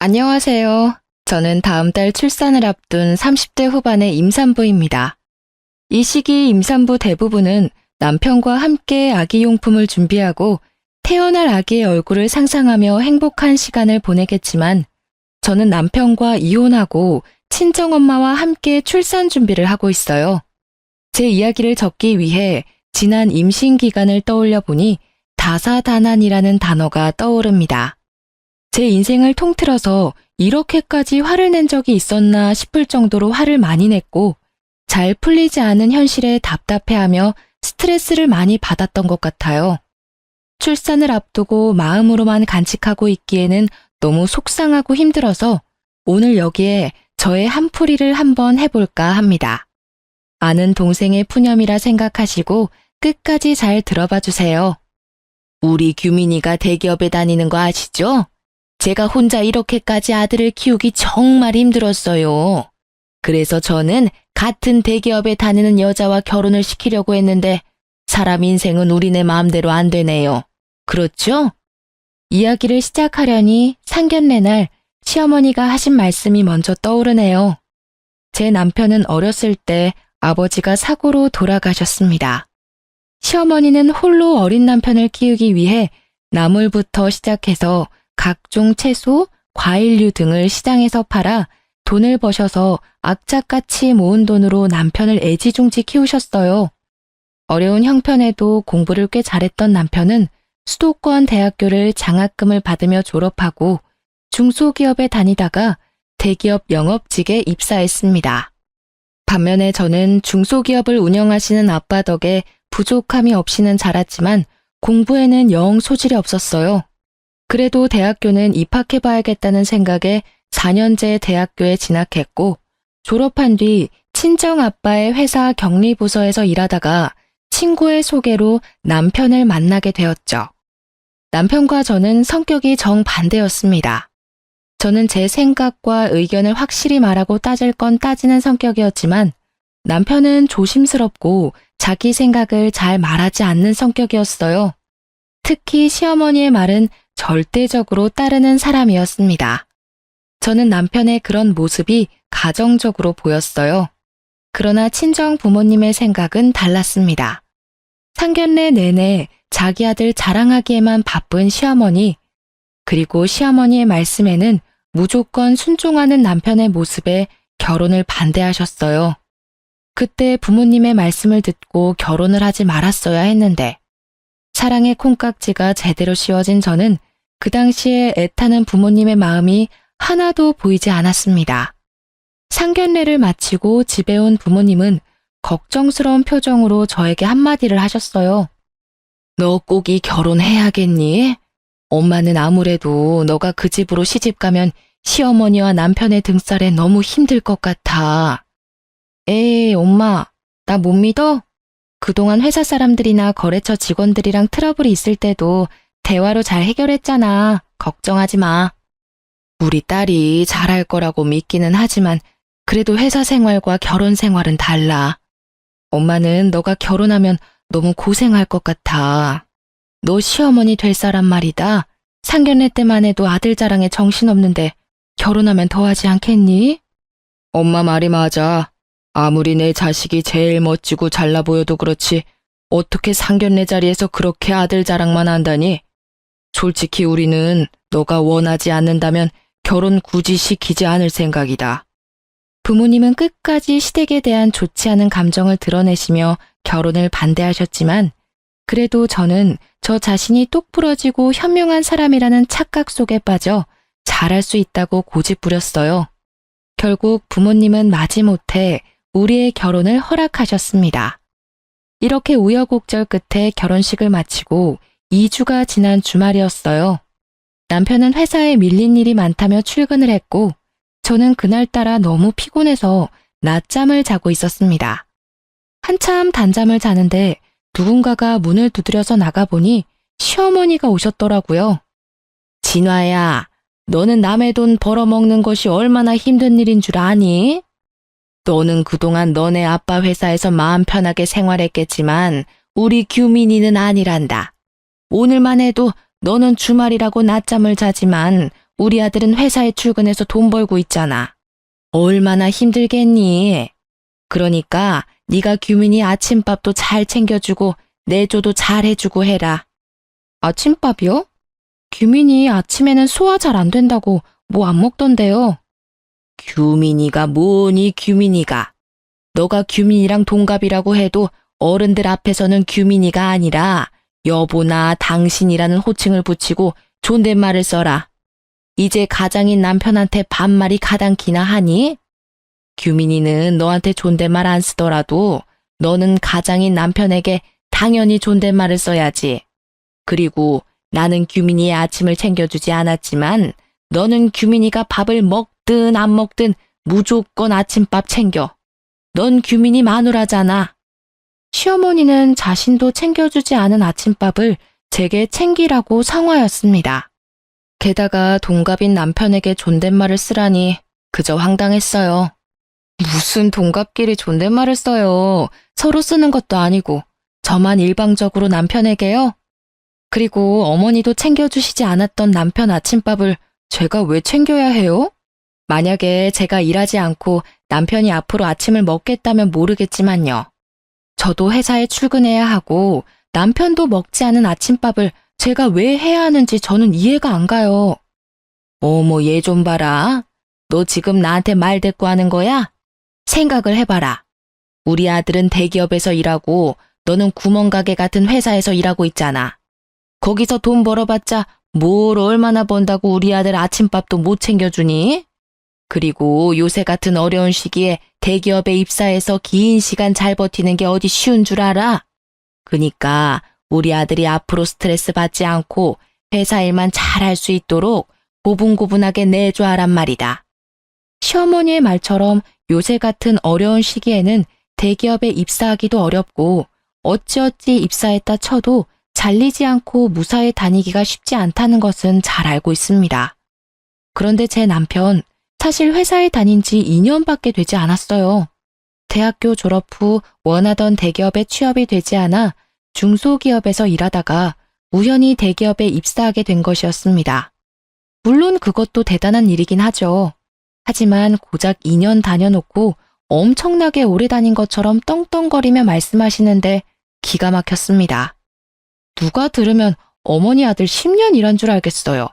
안녕하세요. 저는 다음 달 출산을 앞둔 30대 후반의 임산부입니다. 이 시기 임산부 대부분은 남편과 함께 아기용품을 준비하고 태어날 아기의 얼굴을 상상하며 행복한 시간을 보내겠지만 저는 남편과 이혼하고 친정엄마와 함께 출산 준비를 하고 있어요. 제 이야기를 적기 위해 지난 임신 기간을 떠올려 보니 다사다난이라는 단어가 떠오릅니다. 제 인생을 통틀어서 이렇게까지 화를 낸 적이 있었나 싶을 정도로 화를 많이 냈고 잘 풀리지 않은 현실에 답답해하며 스트레스를 많이 받았던 것 같아요. 출산을 앞두고 마음으로만 간직하고 있기에는 너무 속상하고 힘들어서 오늘 여기에 저의 한풀이를 한번 해볼까 합니다. 아는 동생의 푸념이라 생각하시고 끝까지 잘 들어봐 주세요. 우리 규민이가 대기업에 다니는 거 아시죠? 제가 혼자 이렇게까지 아들을 키우기 정말 힘들었어요. 그래서 저는 같은 대기업에 다니는 여자와 결혼을 시키려고 했는데 사람 인생은 우리네 마음대로 안 되네요. 그렇죠? 이야기를 시작하려니 상견례 날 시어머니가 하신 말씀이 먼저 떠오르네요. 제 남편은 어렸을 때 아버지가 사고로 돌아가셨습니다. 시어머니는 홀로 어린 남편을 키우기 위해 나물부터 시작해서 각종 채소, 과일류 등을 시장에서 팔아 돈을 버셔서 악착같이 모은 돈으로 남편을 애지중지 키우셨어요. 어려운 형편에도 공부를 꽤 잘했던 남편은 수도권 대학교를 장학금을 받으며 졸업하고 중소기업에 다니다가 대기업 영업직에 입사했습니다. 반면에 저는 중소기업을 운영하시는 아빠 덕에 부족함이 없이는 자랐지만 공부에는 영 소질이 없었어요. 그래도 대학교는 입학해봐야겠다는 생각에 4년제 대학교에 진학했고 졸업한 뒤 친정아빠의 회사 격리부서에서 일하다가 친구의 소개로 남편을 만나게 되었죠. 남편과 저는 성격이 정반대였습니다. 저는 제 생각과 의견을 확실히 말하고 따질 건 따지는 성격이었지만 남편은 조심스럽고 자기 생각을 잘 말하지 않는 성격이었어요. 특히 시어머니의 말은 절대적으로 따르는 사람이었습니다. 저는 남편의 그런 모습이 가정적으로 보였어요. 그러나 친정 부모님의 생각은 달랐습니다. 상견례 내내 자기 아들 자랑하기에만 바쁜 시어머니, 그리고 시어머니의 말씀에는 무조건 순종하는 남편의 모습에 결혼을 반대하셨어요. 그때 부모님의 말씀을 듣고 결혼을 하지 말았어야 했는데 사랑의 콩깍지가 제대로 씌워진 저는 그 당시에 애타는 부모님의 마음이 하나도 보이지 않았습니다. 상견례를 마치고 집에 온 부모님은 걱정스러운 표정으로 저에게 한마디를 하셨어요. 너 꼭이 결혼해야겠니? 엄마는 아무래도 너가 그 집으로 시집가면 시어머니와 남편의 등살에 너무 힘들 것 같아. 에이, 엄마, 나 못 믿어? 그동안 회사 사람들이나 거래처 직원들이랑 트러블이 있을 때도 대화로 잘 해결했잖아. 걱정하지 마. 우리 딸이 잘할 거라고 믿기는 하지만 그래도 회사 생활과 결혼 생활은 달라. 엄마는 너가 결혼하면 너무 고생할 것 같아. 너 시어머니 될 사람 말이다. 상견례 때만 해도 아들 자랑에 정신없는데 결혼하면 더하지 않겠니? 엄마 말이 맞아. 아무리 내 자식이 제일 멋지고 잘나 보여도 그렇지 어떻게 상견례 자리에서 그렇게 아들 자랑만 한다니? 솔직히 우리는 너가 원하지 않는다면 결혼 굳이 시키지 않을 생각이다. 부모님은 끝까지 시댁에 대한 좋지 않은 감정을 드러내시며 결혼을 반대하셨지만 그래도 저는 저 자신이 똑부러지고 현명한 사람이라는 착각 속에 빠져 잘할 수 있다고 고집부렸어요. 결국 부모님은 마지못해 우리의 결혼을 허락하셨습니다. 이렇게 우여곡절 끝에 결혼식을 마치고 2주가 지난 주말이었어요. 남편은 회사에 밀린 일이 많다며 출근을 했고 저는 그날따라 너무 피곤해서 낮잠을 자고 있었습니다. 한참 단잠을 자는데 누군가가 문을 두드려서 나가보니 시어머니가 오셨더라고요. 진화야, 너는 남의 돈 벌어먹는 것이 얼마나 힘든 일인 줄 아니? 너는 그동안 너네 아빠 회사에서 마음 편하게 생활했겠지만 우리 규민이는 아니란다. 오늘만 해도 너는 주말이라고 낮잠을 자지만 우리 아들은 회사에 출근해서 돈 벌고 있잖아. 얼마나 힘들겠니? 그러니까 네가 규민이 아침밥도 잘 챙겨주고 내조도 잘 해주고 해라. 아침밥이요? 규민이 아침에는 소화 잘 안 된다고 뭐 안 먹던데요. 규민이가 뭐니 규민이가. 너가 규민이랑 동갑이라고 해도 어른들 앞에서는 규민이가 아니라 여보나 당신이라는 호칭을 붙이고 존댓말을 써라. 이제 가장인 남편한테 반말이 가당키나 하니? 규민이는 너한테 존댓말 안 쓰더라도 너는 가장인 남편에게 당연히 존댓말을 써야지. 그리고 나는 규민이의 아침을 챙겨주지 않았지만 너는 규민이가 밥을 먹든 안 먹든 무조건 아침밥 챙겨. 넌 규민이 마누라잖아. 시어머니는 자신도 챙겨주지 않은 아침밥을 제게 챙기라고 성화였습니다. 게다가 동갑인 남편에게 존댓말을 쓰라니 그저 황당했어요. 무슨 동갑끼리 존댓말을 써요. 서로 쓰는 것도 아니고 저만 일방적으로 남편에게요? 그리고 어머니도 챙겨주시지 않았던 남편 아침밥을 제가 왜 챙겨야 해요? 만약에 제가 일하지 않고 남편이 앞으로 아침을 먹겠다면 모르겠지만요. 저도 회사에 출근해야 하고 남편도 먹지 않은 아침밥을 제가 왜 해야 하는지 저는 이해가 안 가요. 어머, 얘 좀 봐라. 너 지금 나한테 말 대꾸 하는 거야? 생각을 해봐라. 우리 아들은 대기업에서 일하고 너는 구멍가게 같은 회사에서 일하고 있잖아. 거기서 돈 벌어봤자 뭘 얼마나 번다고 우리 아들 아침밥도 못 챙겨주니? 그리고 요새 같은 어려운 시기에 대기업에 입사해서 긴 시간 잘 버티는 게 어디 쉬운 줄 알아? 그니까 우리 아들이 앞으로 스트레스 받지 않고 회사 일만 잘 할 수 있도록 고분고분하게 내줘야란 말이다. 시어머니의 말처럼 요새 같은 어려운 시기에는 대기업에 입사하기도 어렵고 어찌어찌 입사했다 쳐도 잘리지 않고 무사히 다니기가 쉽지 않다는 것은 잘 알고 있습니다. 그런데 제 남편, 사실 회사에 다닌 지 2년밖에 되지 않았어요. 대학교 졸업 후 원하던 대기업에 취업이 되지 않아 중소기업에서 일하다가 우연히 대기업에 입사하게 된 것이었습니다. 물론 그것도 대단한 일이긴 하죠. 하지만 고작 2년 다녀놓고 엄청나게 오래 다닌 것처럼 떵떵거리며 말씀하시는데 기가 막혔습니다. 누가 들으면 어머니 아들 10년 일한 줄 알겠어요.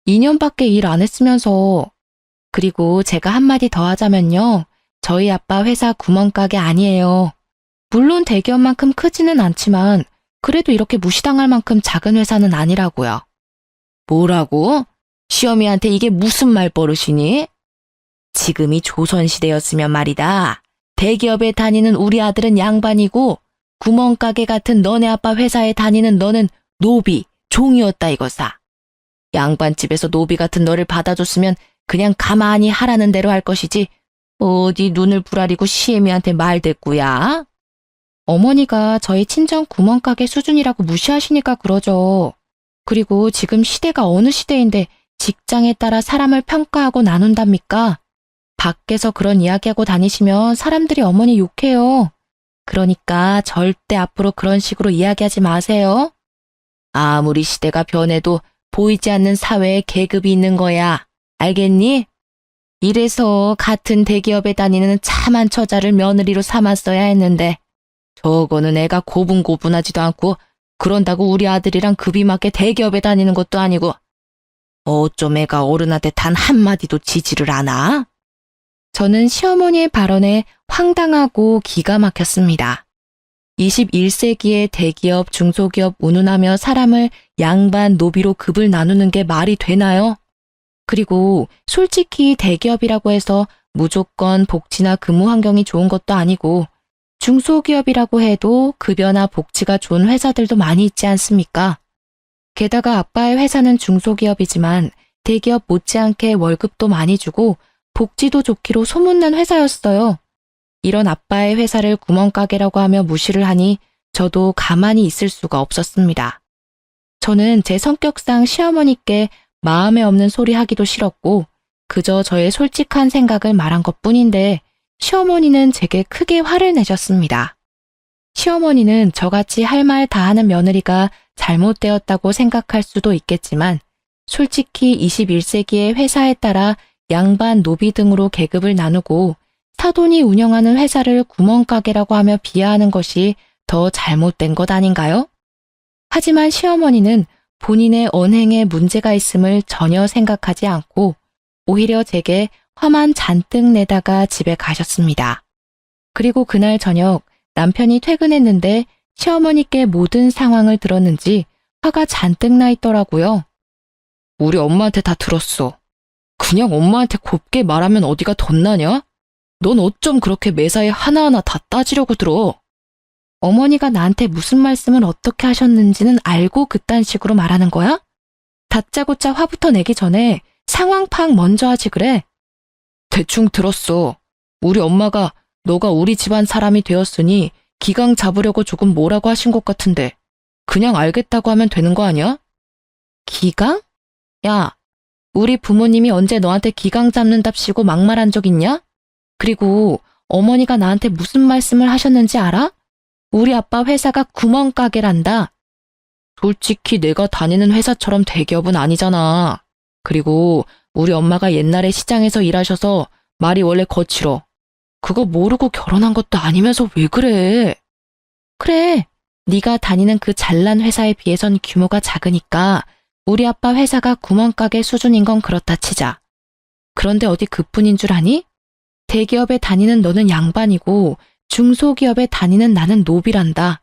2년밖에 일 안 했으면서. 그리고 제가 한마디 더 하자면요. 저희 아빠 회사 구멍가게 아니에요. 물론 대기업만큼 크지는 않지만 그래도 이렇게 무시당할 만큼 작은 회사는 아니라고요. 뭐라고? 시어미한테 이게 무슨 말버릇이니? 지금이 조선시대였으면 말이다. 대기업에 다니는 우리 아들은 양반이고 구멍가게 같은 너네 아빠 회사에 다니는 너는 노비, 종이었다 이거사. 양반집에서 노비 같은 너를 받아줬으면 그냥 가만히 하라는 대로 할 것이지 어디 눈을 부라리고 시애미한테 말댔구야. 어머니가 저희 친정 구멍가게 수준이라고 무시하시니까 그러죠. 그리고 지금 시대가 어느 시대인데 직장에 따라 사람을 평가하고 나눈답니까? 밖에서 그런 이야기하고 다니시면 사람들이 어머니 욕해요. 그러니까 절대 앞으로 그런 식으로 이야기하지 마세요. 아무리 시대가 변해도 보이지 않는 사회에 계급이 있는 거야. 알겠니? 이래서 같은 대기업에 다니는 참한 처자를 며느리로 삼았어야 했는데 저거는 애가 고분고분하지도 않고 그런다고 우리 아들이랑 급이 맞게 대기업에 다니는 것도 아니고 어쩜 애가 어른한테 단 한마디도 지지를 않아? 저는 시어머니의 발언에 황당하고 기가 막혔습니다. 21세기의 대기업, 중소기업 운운하며 사람을 양반, 노비로 급을 나누는 게 말이 되나요? 그리고 솔직히 대기업이라고 해서 무조건 복지나 근무 환경이 좋은 것도 아니고 중소기업이라고 해도 급여나 복지가 좋은 회사들도 많이 있지 않습니까? 게다가 아빠의 회사는 중소기업이지만 대기업 못지않게 월급도 많이 주고 복지도 좋기로 소문난 회사였어요. 이런 아빠의 회사를 구멍가게라고 하며 무시를 하니 저도 가만히 있을 수가 없었습니다. 저는 제 성격상 시어머니께 마음에 없는 소리 하기도 싫었고 그저 저의 솔직한 생각을 말한 것뿐인데 시어머니는 제게 크게 화를 내셨습니다. 시어머니는 저같이 할 말 다 하는 며느리가 잘못되었다고 생각할 수도 있겠지만 솔직히 21세기의 회사에 따라 양반, 노비 등으로 계급을 나누고 사돈이 운영하는 회사를 구멍가게라고 하며 비하하는 것이 더 잘못된 것 아닌가요? 하지만 시어머니는 본인의 언행에 문제가 있음을 전혀 생각하지 않고 오히려 제게 화만 잔뜩 내다가 집에 가셨습니다. 그리고 그날 저녁 남편이 퇴근했는데 시어머니께 모든 상황을 들었는지 화가 잔뜩 나 있더라고요. 우리 엄마한테 다 들었어. 그냥 엄마한테 곱게 말하면 어디가 덧나냐? 넌 어쩜 그렇게 매사에 하나하나 다 따지려고 들어? 어머니가 나한테 무슨 말씀을 어떻게 하셨는지는 알고 그딴 식으로 말하는 거야? 다짜고짜 화부터 내기 전에 상황 파악 먼저 하지 그래? 대충 들었어. 우리 엄마가 너가 우리 집안 사람이 되었으니 기강 잡으려고 조금 뭐라고 하신 것 같은데 그냥 알겠다고 하면 되는 거 아니야? 기강? 야, 우리 부모님이 언제 너한테 기강 잡는답시고 막말한 적 있냐? 그리고 어머니가 나한테 무슨 말씀을 하셨는지 알아? 우리 아빠 회사가 구멍가게란다. 솔직히 내가 다니는 회사처럼 대기업은 아니잖아. 그리고 우리 엄마가 옛날에 시장에서 일하셔서 말이 원래 거칠어. 그거 모르고 결혼한 것도 아니면서 왜 그래? 그래, 네가 다니는 그 잘난 회사에 비해선 규모가 작으니까 우리 아빠 회사가 구멍가게 수준인 건 그렇다 치자. 그런데 어디 그뿐인 줄 아니? 대기업에 다니는 너는 양반이고 중소기업에 다니는 나는 노비란다.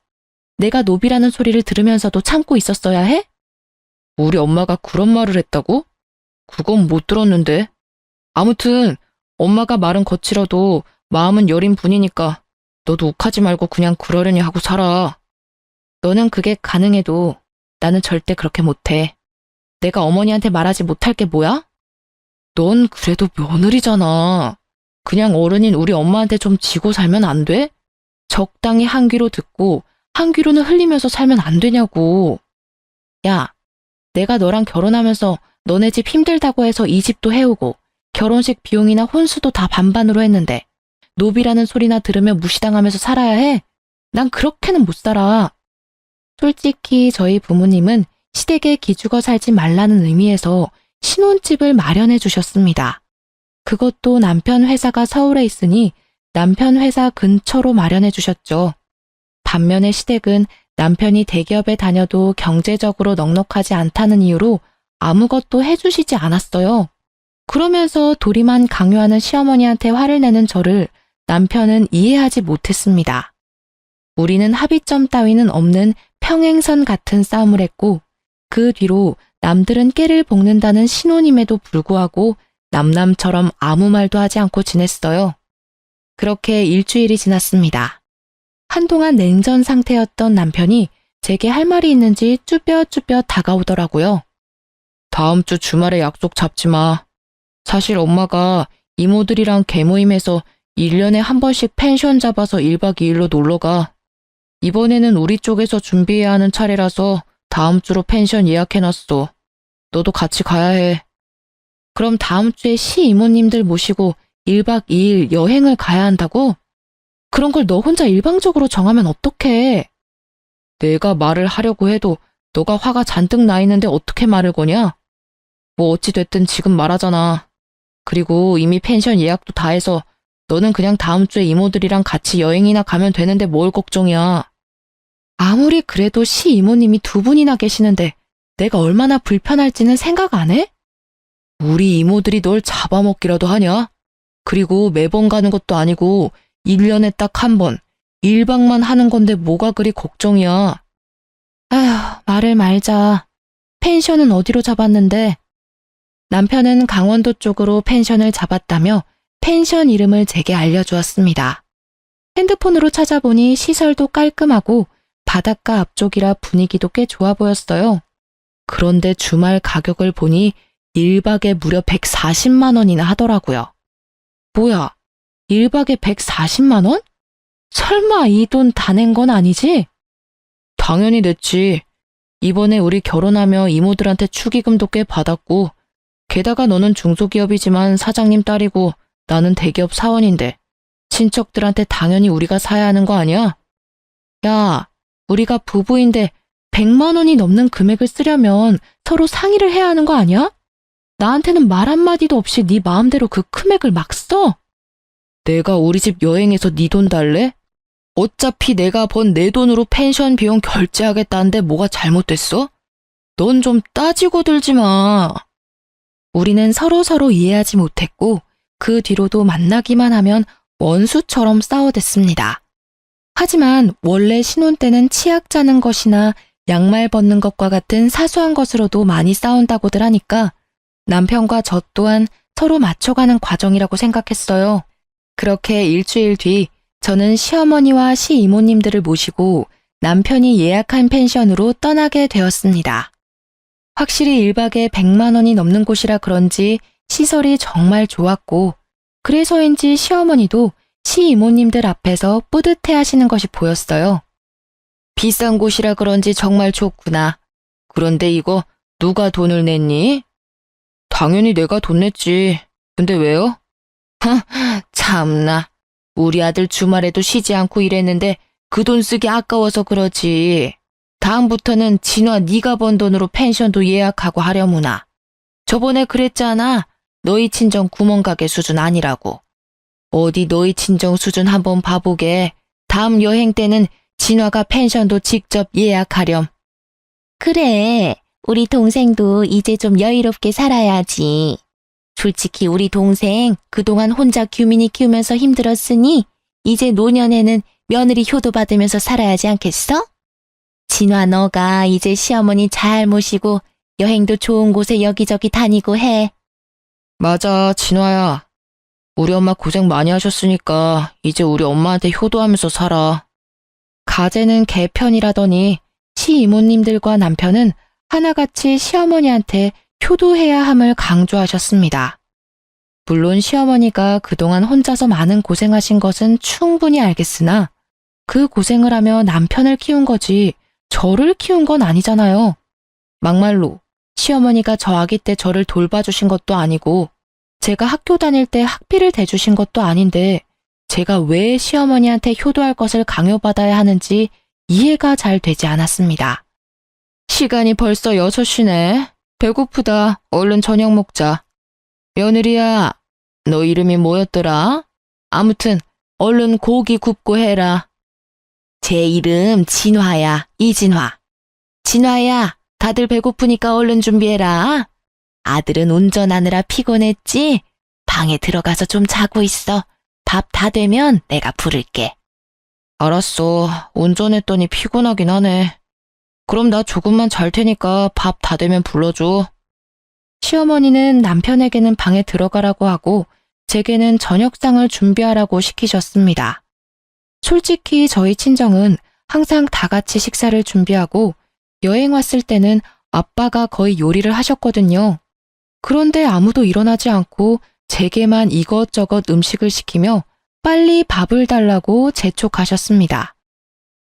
내가 노비라는 소리를 들으면서도 참고 있었어야 해? 우리 엄마가 그런 말을 했다고? 그건 못 들었는데. 아무튼 엄마가 말은 거칠어도 마음은 여린 분이니까 너도 욱하지 말고 그냥 그러려니 하고 살아. 너는 그게 가능해도 나는 절대 그렇게 못해. 내가 어머니한테 말하지 못할 게 뭐야? 넌 그래도 며느리잖아. 그냥 어른인 우리 엄마한테 좀 지고 살면 안 돼? 적당히 한 귀로 듣고 한 귀로는 흘리면서 살면 안 되냐고. 야, 내가 너랑 결혼하면서 너네 집 힘들다고 해서 이 집도 해오고 결혼식 비용이나 혼수도 다 반반으로 했는데 노비라는 소리나 들으며 무시당하면서 살아야 해? 난 그렇게는 못 살아. 솔직히 저희 부모님은 시댁에 기죽어 살지 말라는 의미에서 신혼집을 마련해 주셨습니다. 그것도 남편 회사가 서울에 있으니 남편 회사 근처로 마련해 주셨죠. 반면에 시댁은 남편이 대기업에 다녀도 경제적으로 넉넉하지 않다는 이유로 아무것도 해주시지 않았어요. 그러면서 도리만 강요하는 시어머니한테 화를 내는 저를 남편은 이해하지 못했습니다. 우리는 합의점 따위는 없는 평행선 같은 싸움을 했고 그 뒤로 남들은 깨를 볶는다는 신혼임에도 불구하고 남남처럼 아무 말도 하지 않고 지냈어요. 그렇게 일주일이 지났습니다. 한동안 냉전 상태였던 남편이 제게 할 말이 있는지 쭈뼛쭈뼛 다가오더라고요. 다음 주 주말에 약속 잡지 마. 사실 엄마가 이모들이랑 개모임에서 1년에 한 번씩 펜션 잡아서 1박 2일로 놀러가. 이번에는 우리 쪽에서 준비해야 하는 차례라서 다음 주로 펜션 예약해놨어. 너도 같이 가야 해. 그럼 다음 주에 시이모님들 모시고 1박 2일 여행을 가야 한다고? 그런 걸 너 혼자 일방적으로 정하면 어떡해? 내가 말을 하려고 해도 너가 화가 잔뜩 나 있는데 어떻게 말을 거냐? 뭐 어찌됐든 지금 말하잖아. 그리고 이미 펜션 예약도 다 해서 너는 그냥 다음 주에 이모들이랑 같이 여행이나 가면 되는데 뭘 걱정이야. 아무리 그래도 시이모님이 두 분이나 계시는데 내가 얼마나 불편할지는 생각 안 해? 우리 이모들이 널 잡아먹기라도 하냐? 그리고 매번 가는 것도 아니고 1년에 딱 한 번, 1박만 하는 건데 뭐가 그리 걱정이야. 아휴, 말을 말자. 펜션은 어디로 잡았는데? 남편은 강원도 쪽으로 펜션을 잡았다며 펜션 이름을 제게 알려주었습니다. 핸드폰으로 찾아보니 시설도 깔끔하고 바닷가 앞쪽이라 분위기도 꽤 좋아 보였어요. 그런데 주말 가격을 보니 1박에 무려 140만 원이나 하더라고요. 뭐야, 1박에 140만 원? 설마 이 돈 다 낸 건 아니지? 당연히 냈지. 이번에 우리 결혼하며 이모들한테 축의금도 꽤 받았고 게다가 너는 중소기업이지만 사장님 딸이고 나는 대기업 사원인데 친척들한테 당연히 우리가 사야 하는 거 아니야? 야, 우리가 부부인데 100만 원이 넘는 금액을 쓰려면 서로 상의를 해야 하는 거 아니야? 나한테는 말 한마디도 없이 네 마음대로 그 금액을 막 써? 내가 우리 집 여행해서 네 돈 달래? 어차피 내가 번 내 돈으로 펜션 비용 결제하겠다는데 뭐가 잘못됐어? 넌 좀 따지고 들지 마. 우리는 서로 이해하지 못했고 그 뒤로도 만나기만 하면 원수처럼 싸워댔습니다. 하지만 원래 신혼 때는 치약 짜는 것이나 양말 벗는 것과 같은 사소한 것으로도 많이 싸운다고들 하니까 남편과 저 또한 서로 맞춰가는 과정이라고 생각했어요. 그렇게 일주일 뒤 저는 시어머니와 시이모님들을 모시고 남편이 예약한 펜션으로 떠나게 되었습니다. 확실히 1박에 100만 원이 넘는 곳이라 그런지 시설이 정말 좋았고 그래서인지 시어머니도 시이모님들 앞에서 뿌듯해 하시는 것이 보였어요. 비싼 곳이라 그런지 정말 좋구나. 그런데 이거 누가 돈을 냈니? 당연히 내가 돈 냈지. 근데 왜요? 참나. 우리 아들 주말에도 쉬지 않고 일했는데 그 돈 쓰기 아까워서 그러지. 다음부터는 진화 네가 번 돈으로 펜션도 예약하고 하려무나. 저번에 그랬잖아. 너희 친정 구멍가게 수준 아니라고. 어디 너희 친정 수준 한번 봐보게. 다음 여행 때는 진화가 펜션도 직접 예약하렴. 그래, 우리 동생도 이제 좀 여유롭게 살아야지. 솔직히 우리 동생 그동안 혼자 규민이 키우면서 힘들었으니 이제 노년에는 며느리 효도 받으면서 살아야지 않겠어? 진화 너가 이제 시어머니 잘 모시고 여행도 좋은 곳에 여기저기 다니고 해. 맞아, 진화야. 우리 엄마 고생 많이 하셨으니까 이제 우리 엄마한테 효도하면서 살아. 가재는 개편이라더니 시이모님들과 남편은 하나같이 시어머니한테 효도해야 함을 강조하셨습니다. 물론 시어머니가 그동안 혼자서 많은 고생하신 것은 충분히 알겠으나 그 고생을 하며 남편을 키운 거지 저를 키운 건 아니잖아요. 막말로 시어머니가 저 아기 때 저를 돌봐주신 것도 아니고 제가 학교 다닐 때 학비를 대주신 것도 아닌데 제가 왜 시어머니한테 효도할 것을 강요받아야 하는지 이해가 잘 되지 않았습니다. 시간이 벌써 6시네. 배고프다. 얼른 저녁 먹자. 며느리야, 너 이름이 뭐였더라? 아무튼 얼른 고기 굽고 해라. 제 이름 진화야, 이진화. 진화야, 다들 배고프니까 얼른 준비해라. 아들은 운전하느라 피곤했지? 방에 들어가서 좀 자고 있어. 밥 다 되면 내가 부를게. 알았어. 운전했더니 피곤하긴 하네. 그럼 나 조금만 잘 테니까 밥 다 되면 불러줘. 시어머니는 남편에게는 방에 들어가라고 하고 제게는 저녁상을 준비하라고 시키셨습니다. 솔직히 저희 친정은 항상 다 같이 식사를 준비하고 여행 왔을 때는 아빠가 거의 요리를 하셨거든요. 그런데 아무도 일어나지 않고 제게만 이것저것 음식을 시키며 빨리 밥을 달라고 재촉하셨습니다.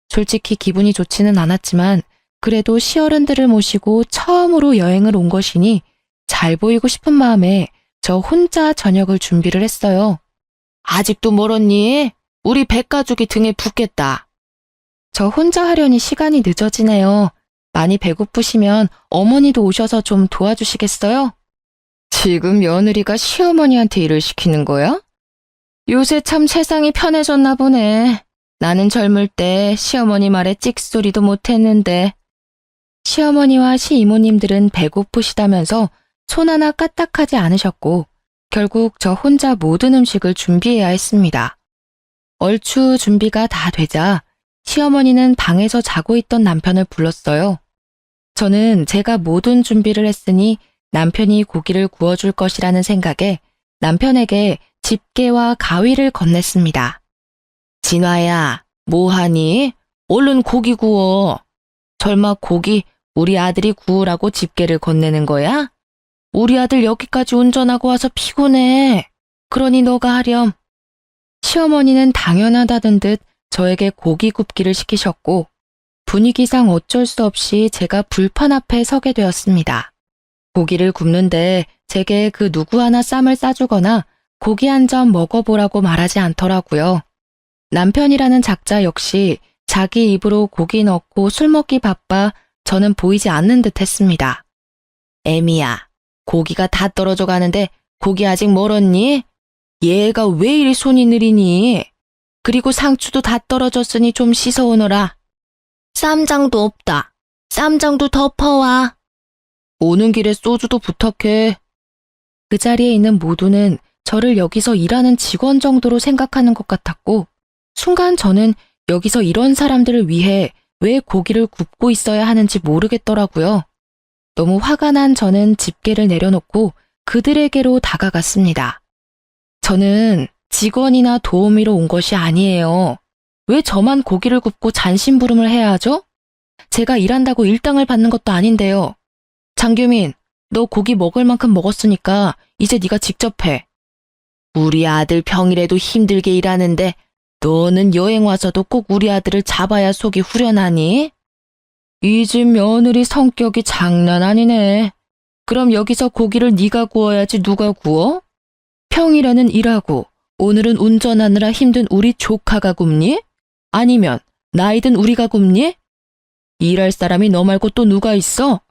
솔직히 기분이 좋지는 않았지만 그래도 시어른들을 모시고 처음으로 여행을 온 것이니 잘 보이고 싶은 마음에 저 혼자 저녁을 준비를 했어요. 아직도 멀었니? 우리 백가죽이 등에 붙겠다. 저 혼자 하려니 시간이 늦어지네요. 많이 배고프시면 어머니도 오셔서 좀 도와주시겠어요? 지금 며느리가 시어머니한테 일을 시키는 거야? 요새 참 세상이 편해졌나 보네. 나는 젊을 때 시어머니 말에 찍소리도 못했는데. 시어머니와 시이모님들은 배고프시다면서 손 하나 까딱하지 않으셨고 결국 저 혼자 모든 음식을 준비해야 했습니다. 얼추 준비가 다 되자 시어머니는 방에서 자고 있던 남편을 불렀어요. 저는 제가 모든 준비를 했으니 남편이 고기를 구워줄 것이라는 생각에 남편에게 집게와 가위를 건넸습니다. 진화야, 뭐하니? 얼른 고기 구워. 설마 고기 우리 아들이 구우라고 집게를 건네는 거야? 우리 아들 여기까지 운전하고 와서 피곤해. 그러니 너가 하렴. 시어머니는 당연하다는 듯 저에게 고기 굽기를 시키셨고 분위기상 어쩔 수 없이 제가 불판 앞에 서게 되었습니다. 고기를 굽는데 제게 그 누구 하나 쌈을 싸주거나 고기 한 점 먹어보라고 말하지 않더라고요. 남편이라는 작자 역시 자기 입으로 고기 넣고 술 먹기 바빠 저는 보이지 않는 듯 했습니다. 애미야, 고기가 다 떨어져 가는데 고기 아직 멀었니? 얘가 왜 이리 손이 느리니? 그리고 상추도 다 떨어졌으니 좀 씻어오너라. 쌈장도 없다. 쌈장도 덮어와. 오는 길에 소주도 부탁해. 그 자리에 있는 모두는 저를 여기서 일하는 직원 정도로 생각하는 것 같았고, 순간 저는 여기서 이런 사람들을 위해 왜 고기를 굽고 있어야 하는지 모르겠더라고요. 너무 화가 난 저는 집게를 내려놓고 그들에게로 다가갔습니다. 저는 직원이나 도우미로 온 것이 아니에요. 왜 저만 고기를 굽고 잔심부름을 해야 하죠? 제가 일한다고 일당을 받는 것도 아닌데요. 장규민, 너 고기 먹을 만큼 먹었으니까 이제 네가 직접 해. 우리 아들 평일에도 힘들게 일하는데 너는 여행 와서도 꼭 우리 아들을 잡아야 속이 후련하니? 이 집 며느리 성격이 장난 아니네. 그럼 여기서 고기를 네가 구워야지 누가 구워? 평일에는 일하고 오늘은 운전하느라 힘든 우리 조카가 굽니? 아니면 나이든 우리가 굽니? 일할 사람이 너 말고 또 누가 있어?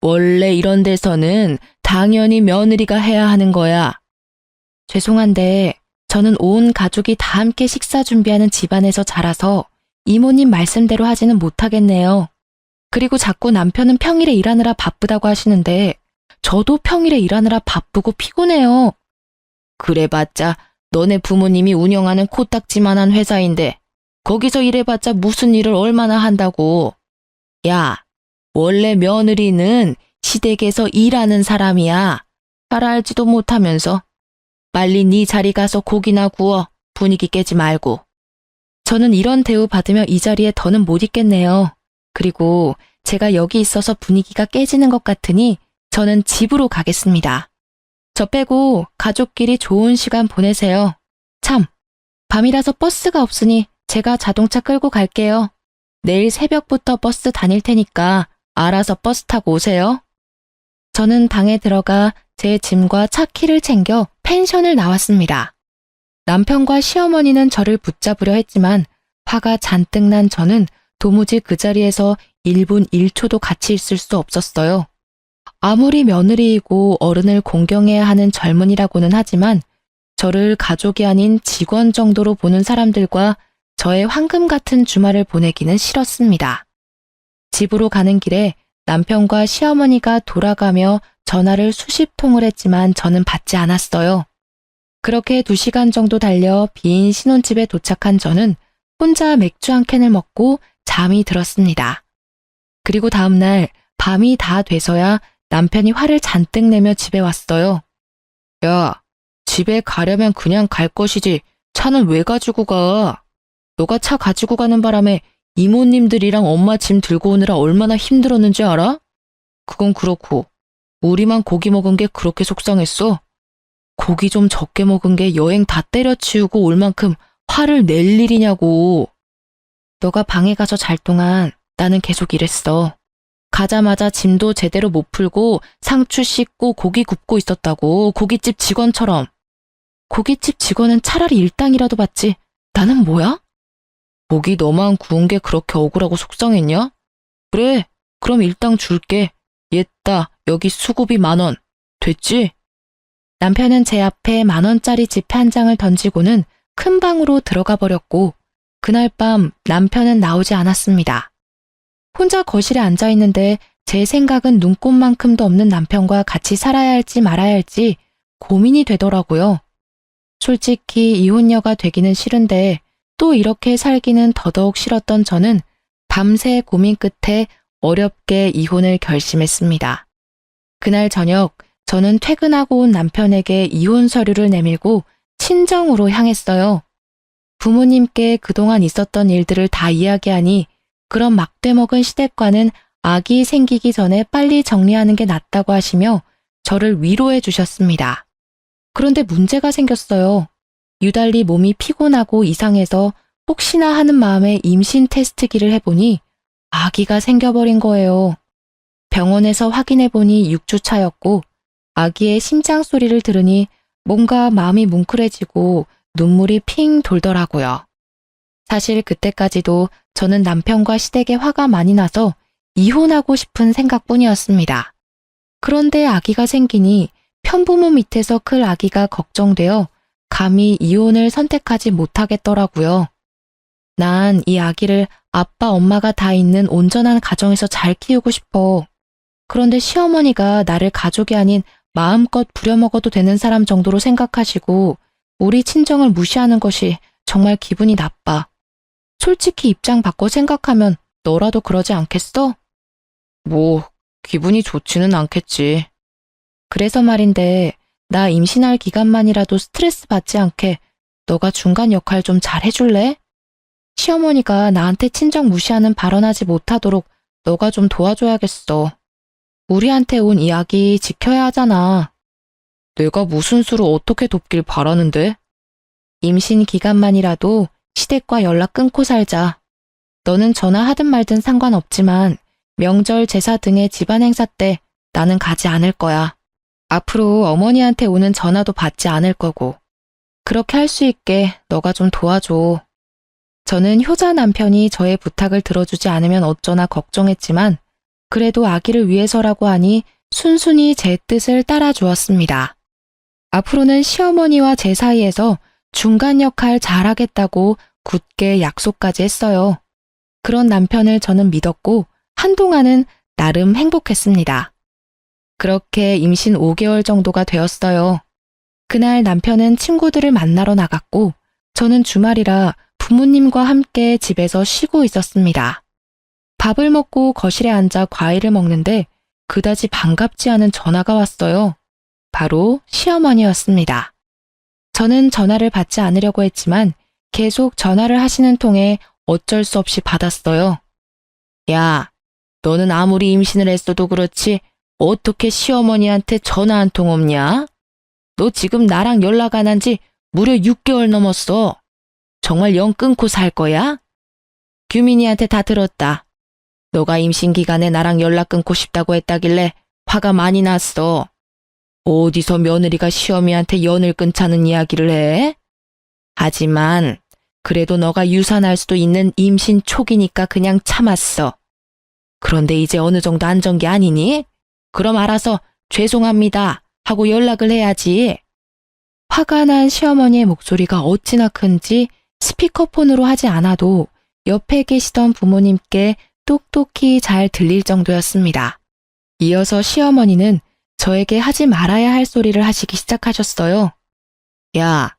원래 이런 데서는 당연히 며느리가 해야 하는 거야. 죄송한데 저는 온 가족이 다 함께 식사 준비하는 집안에서 자라서 이모님 말씀대로 하지는 못하겠네요. 그리고 자꾸 남편은 평일에 일하느라 바쁘다고 하시는데 저도 평일에 일하느라 바쁘고 피곤해요. 그래봤자 너네 부모님이 운영하는 코딱지만한 회사인데 거기서 일해봤자 무슨 일을 얼마나 한다고. 야, 원래 며느리는 시댁에서 일하는 사람이야. 잘 알지도 못하면서. 빨리 네 자리 가서 고기나 구워. 분위기 깨지 말고. 저는 이런 대우 받으며 이 자리에 더는 못 있겠네요. 그리고 제가 여기 있어서 분위기가 깨지는 것 같으니 저는 집으로 가겠습니다. 저 빼고 가족끼리 좋은 시간 보내세요. 참, 밤이라서 버스가 없으니 제가 자동차 끌고 갈게요. 내일 새벽부터 버스 다닐 테니까 알아서 버스 타고 오세요. 저는 방에 들어가 제 짐과 차 키를 챙겨 펜션을 나왔습니다. 남편과 시어머니는 저를 붙잡으려 했지만 화가 잔뜩 난 저는 도무지 그 자리에서 1분 1초도 같이 있을 수 없었어요. 아무리 며느리이고 어른을 공경해야 하는 젊은이라고는 하지만 저를 가족이 아닌 직원 정도로 보는 사람들과 저의 황금 같은 주말을 보내기는 싫었습니다. 집으로 가는 길에 남편과 시어머니가 돌아가며 전화를 수십 통을 했지만 저는 받지 않았어요. 그렇게 2시간 정도 달려 빈 신혼집에 도착한 저는 혼자 맥주 한 캔을 먹고 잠이 들었습니다. 그리고 다음날 밤이 다 돼서야 남편이 화를 잔뜩 내며 집에 왔어요. 야, 집에 가려면 그냥 갈 것이지 차는 왜 가지고 가? 너가 차 가지고 가는 바람에 이모님들이랑 엄마 짐 들고 오느라 얼마나 힘들었는지 알아? 그건 그렇고 우리만 고기 먹은 게 그렇게 속상했어? 고기 좀 적게 먹은 게 여행 다 때려치우고 올 만큼 화를 낼 일이냐고. 너가 방에 가서 잘 동안 나는 계속 일했어. 가자마자 짐도 제대로 못 풀고 상추 씻고 고기 굽고 있었다고. 고깃집 직원처럼. 고깃집 직원은 차라리 일당이라도 받지. 나는 뭐야? 고기 너만 구운 게 그렇게 억울하고 속상했냐? 그래, 그럼 일당 줄게. 옛다, 여기 수고비 10,000원. 됐지? 남편은 제 앞에 10,000원짜리 지폐 한 장을 던지고는 큰 방으로 들어가 버렸고 그날 밤 남편은 나오지 않았습니다. 혼자 거실에 앉아 있는데 제 생각은 눈꼽만큼도 없는 남편과 같이 살아야 할지 말아야 할지 고민이 되더라고요. 솔직히 이혼녀가 되기는 싫은데 또 이렇게 살기는 더더욱 싫었던 저는 밤새 고민 끝에 어렵게 이혼을 결심했습니다. 그날 저녁 저는 퇴근하고 온 남편에게 이혼 서류를 내밀고 친정으로 향했어요. 부모님께 그동안 있었던 일들을 다 이야기하니 그런 막대먹은 시댁과는 아기 생기기 전에 빨리 정리하는 게 낫다고 하시며 저를 위로해 주셨습니다. 그런데 문제가 생겼어요. 유달리 몸이 피곤하고 이상해서 혹시나 하는 마음에 임신 테스트기를 해보니 아기가 생겨버린 거예요. 병원에서 확인해보니 6주 차였고 아기의 심장 소리를 들으니 뭔가 마음이 뭉클해지고 눈물이 핑 돌더라고요. 사실 그때까지도 저는 남편과 시댁에 화가 많이 나서 이혼하고 싶은 생각뿐이었습니다. 그런데 아기가 생기니 편부모 밑에서 클 아기가 걱정되어 감히 이혼을 선택하지 못하겠더라고요. 난 이 아기를 아빠, 엄마가 다 있는 온전한 가정에서 잘 키우고 싶어. 그런데 시어머니가 나를 가족이 아닌 마음껏 부려먹어도 되는 사람 정도로 생각하시고 우리 친정을 무시하는 것이 정말 기분이 나빠. 솔직히 입장 바꿔 생각하면 너라도 그러지 않겠어? 뭐, 기분이 좋지는 않겠지. 그래서 말인데, 나 임신할 기간만이라도 스트레스 받지 않게 너가 중간 역할 좀 잘 해줄래? 시어머니가 나한테 친정 무시하는 발언하지 못하도록 너가 좀 도와줘야겠어. 우리한테 온 이야기 지켜야 하잖아. 내가 무슨 수로 어떻게 돕길 바라는데? 임신 기간만이라도 시댁과 연락 끊고 살자. 너는 전화하든 말든 상관없지만 명절, 제사 등의 집안 행사 때 나는 가지 않을 거야. 앞으로 어머니한테 오는 전화도 받지 않을 거고. 그렇게 할 수 있게 너가 좀 도와줘. 저는 효자 남편이 저의 부탁을 들어주지 않으면 어쩌나 걱정했지만 그래도 아기를 위해서라고 하니 순순히 제 뜻을 따라 주었습니다. 앞으로는 시어머니와 제 사이에서 중간 역할 잘하겠다고 굳게 약속까지 했어요. 그런 남편을 저는 믿었고 한동안은 나름 행복했습니다. 그렇게 임신 5개월 정도가 되었어요. 그날 남편은 친구들을 만나러 나갔고 저는 주말이라 부모님과 함께 집에서 쉬고 있었습니다. 밥을 먹고 거실에 앉아 과일을 먹는데 그다지 반갑지 않은 전화가 왔어요. 바로 시어머니였습니다. 저는 전화를 받지 않으려고 했지만 계속 전화를 하시는 통에 어쩔 수 없이 받았어요. 야, 너는 아무리 임신을 했어도 그렇지 어떻게 시어머니한테 전화 한 통 없냐? 너 지금 나랑 연락 안 한 지 무려 6개월 넘었어. 정말 영 끊고 살 거야? 규민이한테 다 들었다. 너가 임신 기간에 나랑 연락 끊고 싶다고 했다길래 화가 많이 났어. 어디서 며느리가 시어미한테 연을 끊자는 이야기를 해? 하지만 그래도 너가 유산할 수도 있는 임신 초기니까 그냥 참았어. 그런데 이제 어느 정도 안전 게 아니니? 그럼 알아서 죄송합니다 하고 연락을 해야지. 화가 난 시어머니의 목소리가 어찌나 큰지 스피커폰으로 하지 않아도 옆에 계시던 부모님께 똑똑히 잘 들릴 정도였습니다. 이어서 시어머니는 저에게 하지 말아야 할 소리를 하시기 시작하셨어요. 야,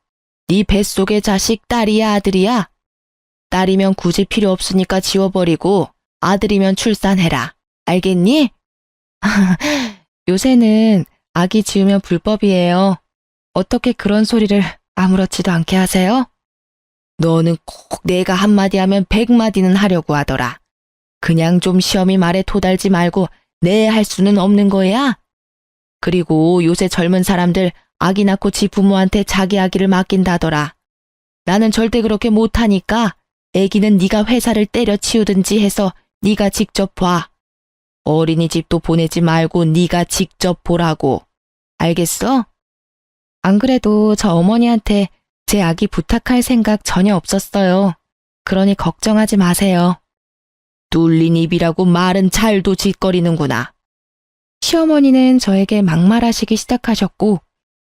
네 뱃속의 자식 딸이야 아들이야? 딸이면 굳이 필요 없으니까 지워버리고 아들이면 출산해라. 알겠니? 요새는 아기 지우면 불법이에요. 어떻게 그런 소리를 아무렇지도 않게 하세요? 너는 꼭 내가 한마디 하면 100마디는 하려고 하더라. 그냥 좀 시어미 말에 토달지 말고 네 할 수는 없는 거야? 그리고 요새 젊은 사람들 아기 낳고 지 부모한테 자기 아기를 맡긴다더라. 나는 절대 그렇게 못하니까 애기는 네가 회사를 때려치우든지 해서 네가 직접 봐. 어린이집도 보내지 말고 네가 직접 보라고. 알겠어? 안 그래도 저 어머니한테 제 아기 부탁할 생각 전혀 없었어요. 그러니 걱정하지 마세요. 뚫린 입이라고 말은 잘도 짓거리는구나. 시어머니는 저에게 막말하시기 시작하셨고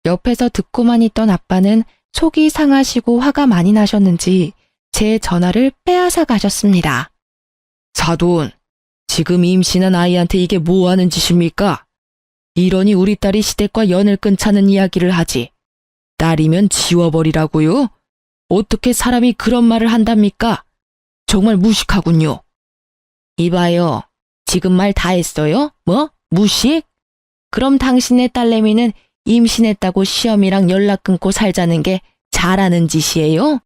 옆에서 듣고만 있던 아빠는 속이 상하시고 화가 많이 나셨는지 제 전화를 빼앗아 가셨습니다. 사돈, 지금 임신한 아이한테 이게 뭐 하는 짓입니까? 이러니 우리 딸이 시댁과 연을 끊자는 이야기를 하지. 딸이면 지워버리라고요? 어떻게 사람이 그런 말을 한답니까? 정말 무식하군요. 이봐요. 지금 말 다 했어요? 뭐? 무식? 그럼 당신의 딸내미는 임신했다고 시어미랑 연락 끊고 살자는 게 잘하는 짓이에요?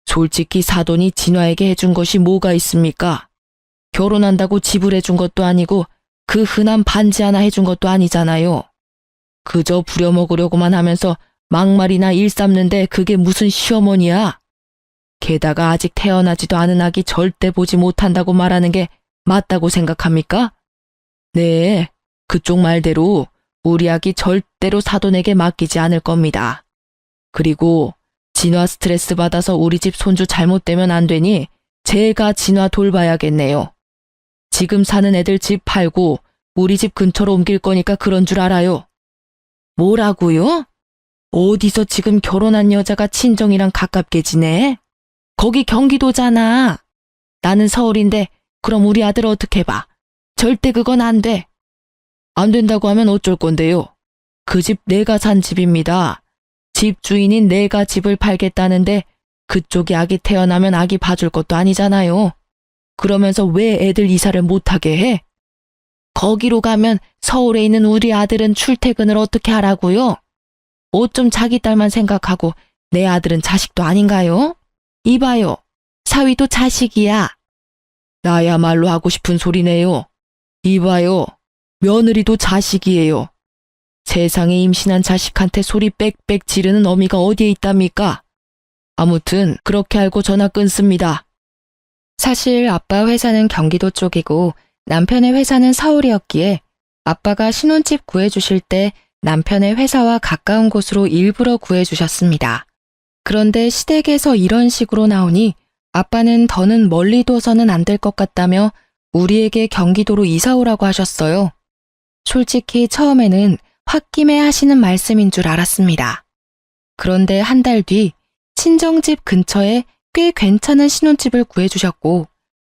솔직히 사돈이 진화에게 해준 것이 뭐가 있습니까? 결혼한다고 집을 해준 것도 아니고 그 흔한 반지 하나 해준 것도 아니잖아요. 그저 부려먹으려고만 하면서 막말이나 일삼는데 그게 무슨 시어머니야? 게다가 아직 태어나지도 않은 아기 절대 보지 못한다고 말하는 게 맞다고 생각합니까? 네, 그쪽 말대로 우리 아기 절대로 사돈에게 맡기지 않을 겁니다. 그리고 진화 스트레스 받아서 우리 집 손주 잘못되면 안 되니 제가 진화 돌봐야겠네요. 지금 사는 애들 집 팔고 우리 집 근처로 옮길 거니까 그런 줄 알아요. 뭐라고요? 어디서 지금 결혼한 여자가 친정이랑 가깝게 지내? 거기 경기도잖아. 나는 서울인데 그럼 우리 아들 어떻게 봐? 절대 그건 안 돼. 안 된다고 하면 어쩔 건데요? 그 집 내가 산 집입니다. 집 주인인 내가 집을 팔겠다는데 그쪽이 아기 태어나면 아기 봐줄 것도 아니잖아요. 그러면서 왜 애들 이사를 못하게 해? 거기로 가면 서울에 있는 우리 아들은 출퇴근을 어떻게 하라고요? 어쩜 자기 딸만 생각하고 내 아들은 자식도 아닌가요? 이봐요. 사위도 자식이야. 나야말로 하고 싶은 소리네요. 이봐요. 며느리도 자식이에요. 세상에 임신한 자식한테 소리 빽빽 지르는 어미가 어디에 있답니까? 아무튼 그렇게 알고 전화 끊습니다. 사실 아빠 회사는 경기도 쪽이고 남편의 회사는 서울이었기에 아빠가 신혼집 구해주실 때 남편의 회사와 가까운 곳으로 일부러 구해주셨습니다. 그런데 시댁에서 이런 식으로 나오니 아빠는 더는 멀리 둬서는 안 될 것 같다며 우리에게 경기도로 이사 오라고 하셨어요. 솔직히 처음에는 홧김에 하시는 말씀인 줄 알았습니다. 그런데 한 달 뒤 친정집 근처에 꽤 괜찮은 신혼집을 구해주셨고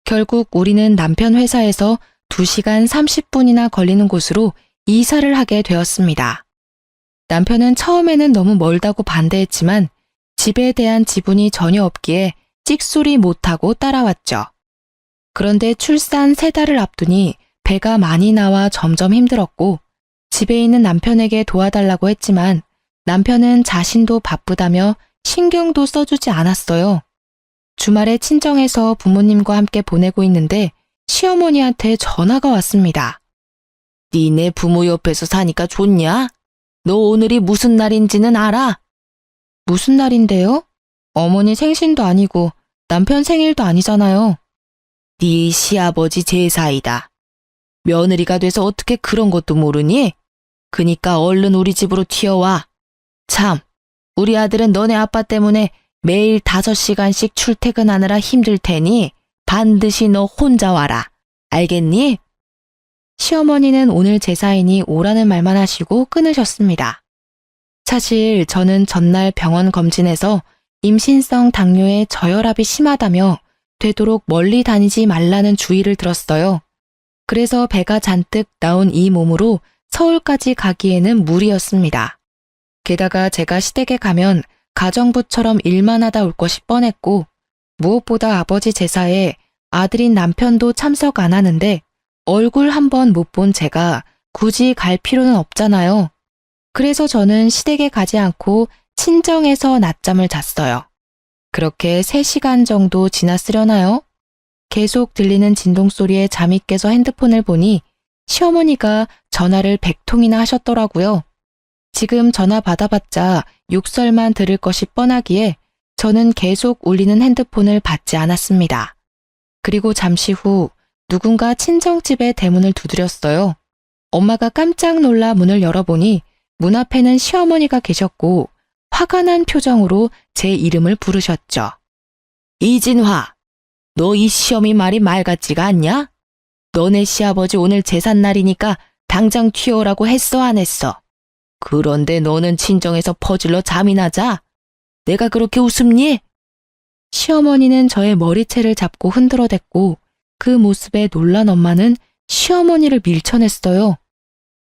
결국 우리는 남편 회사에서 2시간 30분이나 걸리는 곳으로 이사를 하게 되었습니다. 남편은 처음에는 너무 멀다고 반대했지만 집에 대한 지분이 전혀 없기에 찍소리 못하고 따라왔죠. 그런데 출산 3달을 앞두니 배가 많이 나와 점점 힘들었고 집에 있는 남편에게 도와달라고 했지만 남편은 자신도 바쁘다며 신경도 써주지 않았어요. 주말에 친정에서 부모님과 함께 보내고 있는데 시어머니한테 전화가 왔습니다. 니네 부모 옆에서 사니까 좋냐? 너 오늘이 무슨 날인지는 알아? 무슨 날인데요? 어머니 생신도 아니고 남편 생일도 아니잖아요. 네 시아버지 제사이다. 며느리가 돼서 어떻게 그런 것도 모르니? 그니까 얼른 우리 집으로 튀어와. 참, 우리 아들은 너네 아빠 때문에 매일 5시간씩 출퇴근하느라 힘들 테니 반드시 너 혼자 와라. 알겠니? 시어머니는 오늘 제사이니 오라는 말만 하시고 끊으셨습니다. 사실 저는 전날 병원 검진에서 임신성 당뇨에 저혈압이 심하다며 되도록 멀리 다니지 말라는 주의를 들었어요. 그래서 배가 잔뜩 나온 이 몸으로 서울까지 가기에는 무리였습니다. 게다가 제가 시댁에 가면 가정부처럼 일만 하다 올 것이 뻔했고 무엇보다 아버지 제사에 아들인 남편도 참석 안 하는데 얼굴 한번 못 본 제가 굳이 갈 필요는 없잖아요. 그래서 저는 시댁에 가지 않고 친정에서 낮잠을 잤어요. 그렇게 3시간 정도 지났으려나요? 계속 들리는 진동 소리에 잠이 깨서 핸드폰을 보니 시어머니가 전화를 100통이나 하셨더라고요. 지금 전화 받아봤자 욕설만 들을 것이 뻔하기에 저는 계속 울리는 핸드폰을 받지 않았습니다. 그리고 잠시 후 누군가 친정집의 대문을 두드렸어요. 엄마가 깜짝 놀라 문을 열어보니 문 앞에는 시어머니가 계셨고 화가 난 표정으로 제 이름을 부르셨죠. 이진화, 너 이 시어미 말이 말 같지가 않냐? 너네 시아버지 오늘 제삿날이니까 당장 튀어오라고 했어 안 했어? 그런데 너는 친정에서 퍼질러 잠이나 자? 내가 그렇게 웃음니? 시어머니는 저의 머리채를 잡고 흔들어댔고 그 모습에 놀란 엄마는 시어머니를 밀쳐냈어요.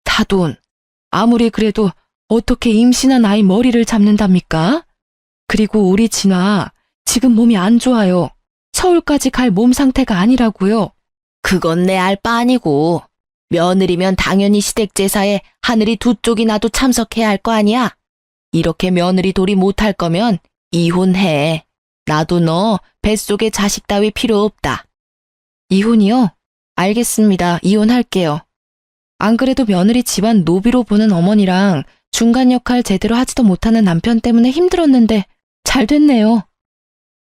다돈, 아무리 그래도 어떻게 임신한 아이 머리를 잡는답니까? 그리고 우리 진아, 지금 몸이 안 좋아요. 서울까지 갈 몸 상태가 아니라고요. 그건 내 알 바 아니고 며느리면 당연히 시댁 제사에 하늘이 2쪽이 나도 참석해야 할 거 아니야. 이렇게 며느리 도리 못할 거면 이혼해. 나도 너 뱃속에 자식 따위 필요 없다. 이혼이요? 알겠습니다. 이혼할게요. 안 그래도 며느리 집안 노비로 보는 어머니랑 중간 역할 제대로 하지도 못하는 남편 때문에 힘들었는데 잘 됐네요.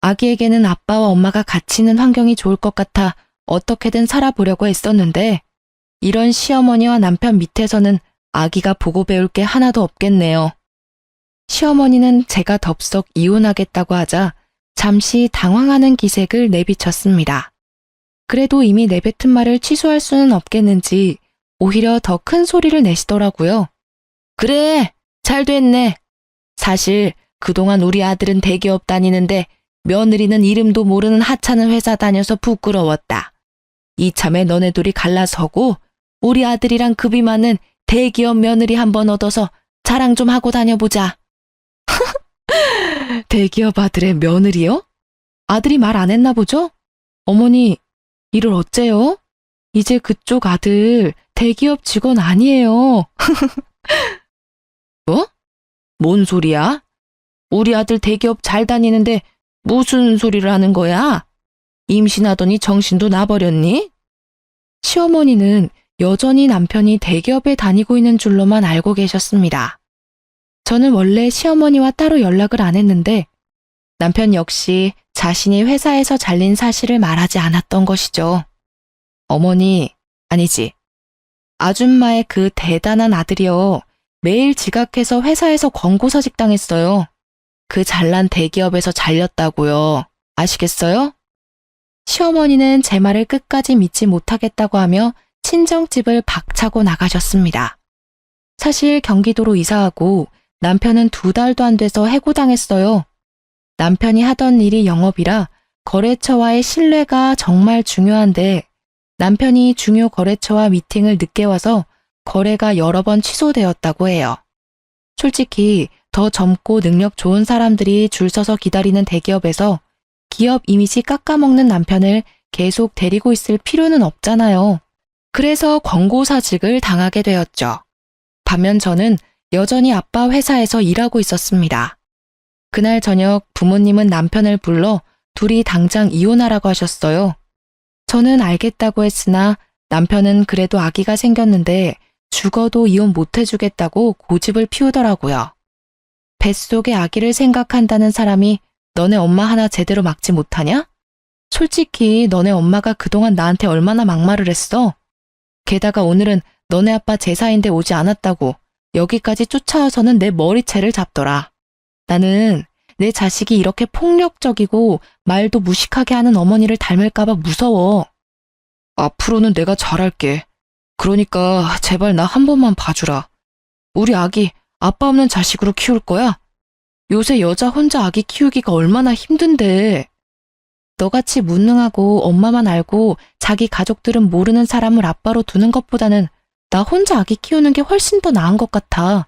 아기에게는 아빠와 엄마가 같이 있는 환경이 좋을 것 같아 어떻게든 살아보려고 했었는데 이런 시어머니와 남편 밑에서는 아기가 보고 배울 게 하나도 없겠네요. 시어머니는 제가 덥석 이혼하겠다고 하자 잠시 당황하는 기색을 내비쳤습니다. 그래도 이미 내뱉은 말을 취소할 수는 없겠는지 오히려 더 큰 소리를 내시더라고요. 그래, 잘 됐네. 사실 그동안 우리 아들은 대기업 다니는데 며느리는 이름도 모르는 하찮은 회사 다녀서 부끄러웠다. 이참에 너네 둘이 갈라서고 우리 아들이랑 급이 맞는 대기업 며느리 한번 얻어서 자랑 좀 하고 다녀보자. 대기업 아들의 며느리요? 아들이 말 안 했나 보죠? 어머니, 이를 어째요? 이제 그쪽 아들 대기업 직원 아니에요. 뭐? 뭔 소리야? 우리 아들 대기업 잘 다니는데 무슨 소리를 하는 거야? 임신하더니 정신도 나버렸니? 시어머니는 여전히 남편이 대기업에 다니고 있는 줄로만 알고 계셨습니다. 저는 원래 시어머니와 따로 연락을 안 했는데 남편 역시 자신이 회사에서 잘린 사실을 말하지 않았던 것이죠. 어머니, 아니지. 아줌마의 그 대단한 아들이요. 매일 지각해서 회사에서 권고사직 당했어요. 그 잘난 대기업에서 잘렸다고요. 아시겠어요? 시어머니는 제 말을 끝까지 믿지 못하겠다고 하며 친정집을 박차고 나가셨습니다. 사실 경기도로 이사하고 남편은 2달도 안 돼서 해고당했어요. 남편이 하던 일이 영업이라 거래처와의 신뢰가 정말 중요한데 남편이 중요 거래처와 미팅을 늦게 와서 거래가 여러 번 취소되었다고 해요. 솔직히 더 젊고 능력 좋은 사람들이 줄 서서 기다리는 대기업에서 기업 이미지 깎아먹는 남편을 계속 데리고 있을 필요는 없잖아요. 그래서 권고사직을 당하게 되었죠. 반면 저는 여전히 아빠 회사에서 일하고 있었습니다. 그날 저녁 부모님은 남편을 불러 둘이 당장 이혼하라고 하셨어요. 저는 알겠다고 했으나 남편은 그래도 아기가 생겼는데 죽어도 이혼 못 해주겠다고 고집을 피우더라고요. 뱃속의 아기를 생각한다는 사람이 너네 엄마 하나 제대로 막지 못하냐? 솔직히 너네 엄마가 그동안 나한테 얼마나 막말을 했어? 게다가 오늘은 너네 아빠 제사인데 오지 않았다고 여기까지 쫓아와서는 내 머리채를 잡더라. 나는 내 자식이 이렇게 폭력적이고 말도 무식하게 하는 어머니를 닮을까봐 무서워. 앞으로는 내가 잘할게. 그러니까 제발 나 한 번만 봐주라. 우리 아기 아빠 없는 자식으로 키울 거야? 요새 여자 혼자 아기 키우기가 얼마나 힘든데. 너같이 무능하고 엄마만 알고 자기 가족들은 모르는 사람을 아빠로 두는 것보다는 나 혼자 아기 키우는 게 훨씬 더 나은 것 같아.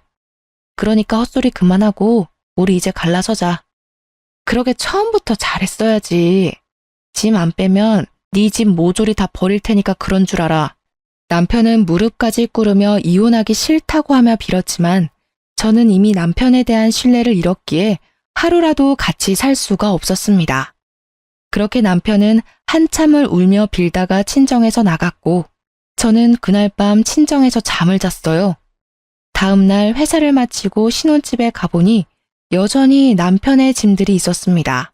그러니까 헛소리 그만하고 우리 이제 갈라서자. 그러게 처음부터 잘했어야지. 짐 안 빼면 네 집 모조리 다 버릴 테니까 그런 줄 알아. 남편은 무릎까지 꿇으며 이혼하기 싫다고 하며 빌었지만 저는 이미 남편에 대한 신뢰를 잃었기에 하루라도 같이 살 수가 없었습니다. 그렇게 남편은 한참을 울며 빌다가 친정에서 나갔고 저는 그날 밤 친정에서 잠을 잤어요. 다음 날 회사를 마치고 신혼집에 가보니 여전히 남편의 짐들이 있었습니다.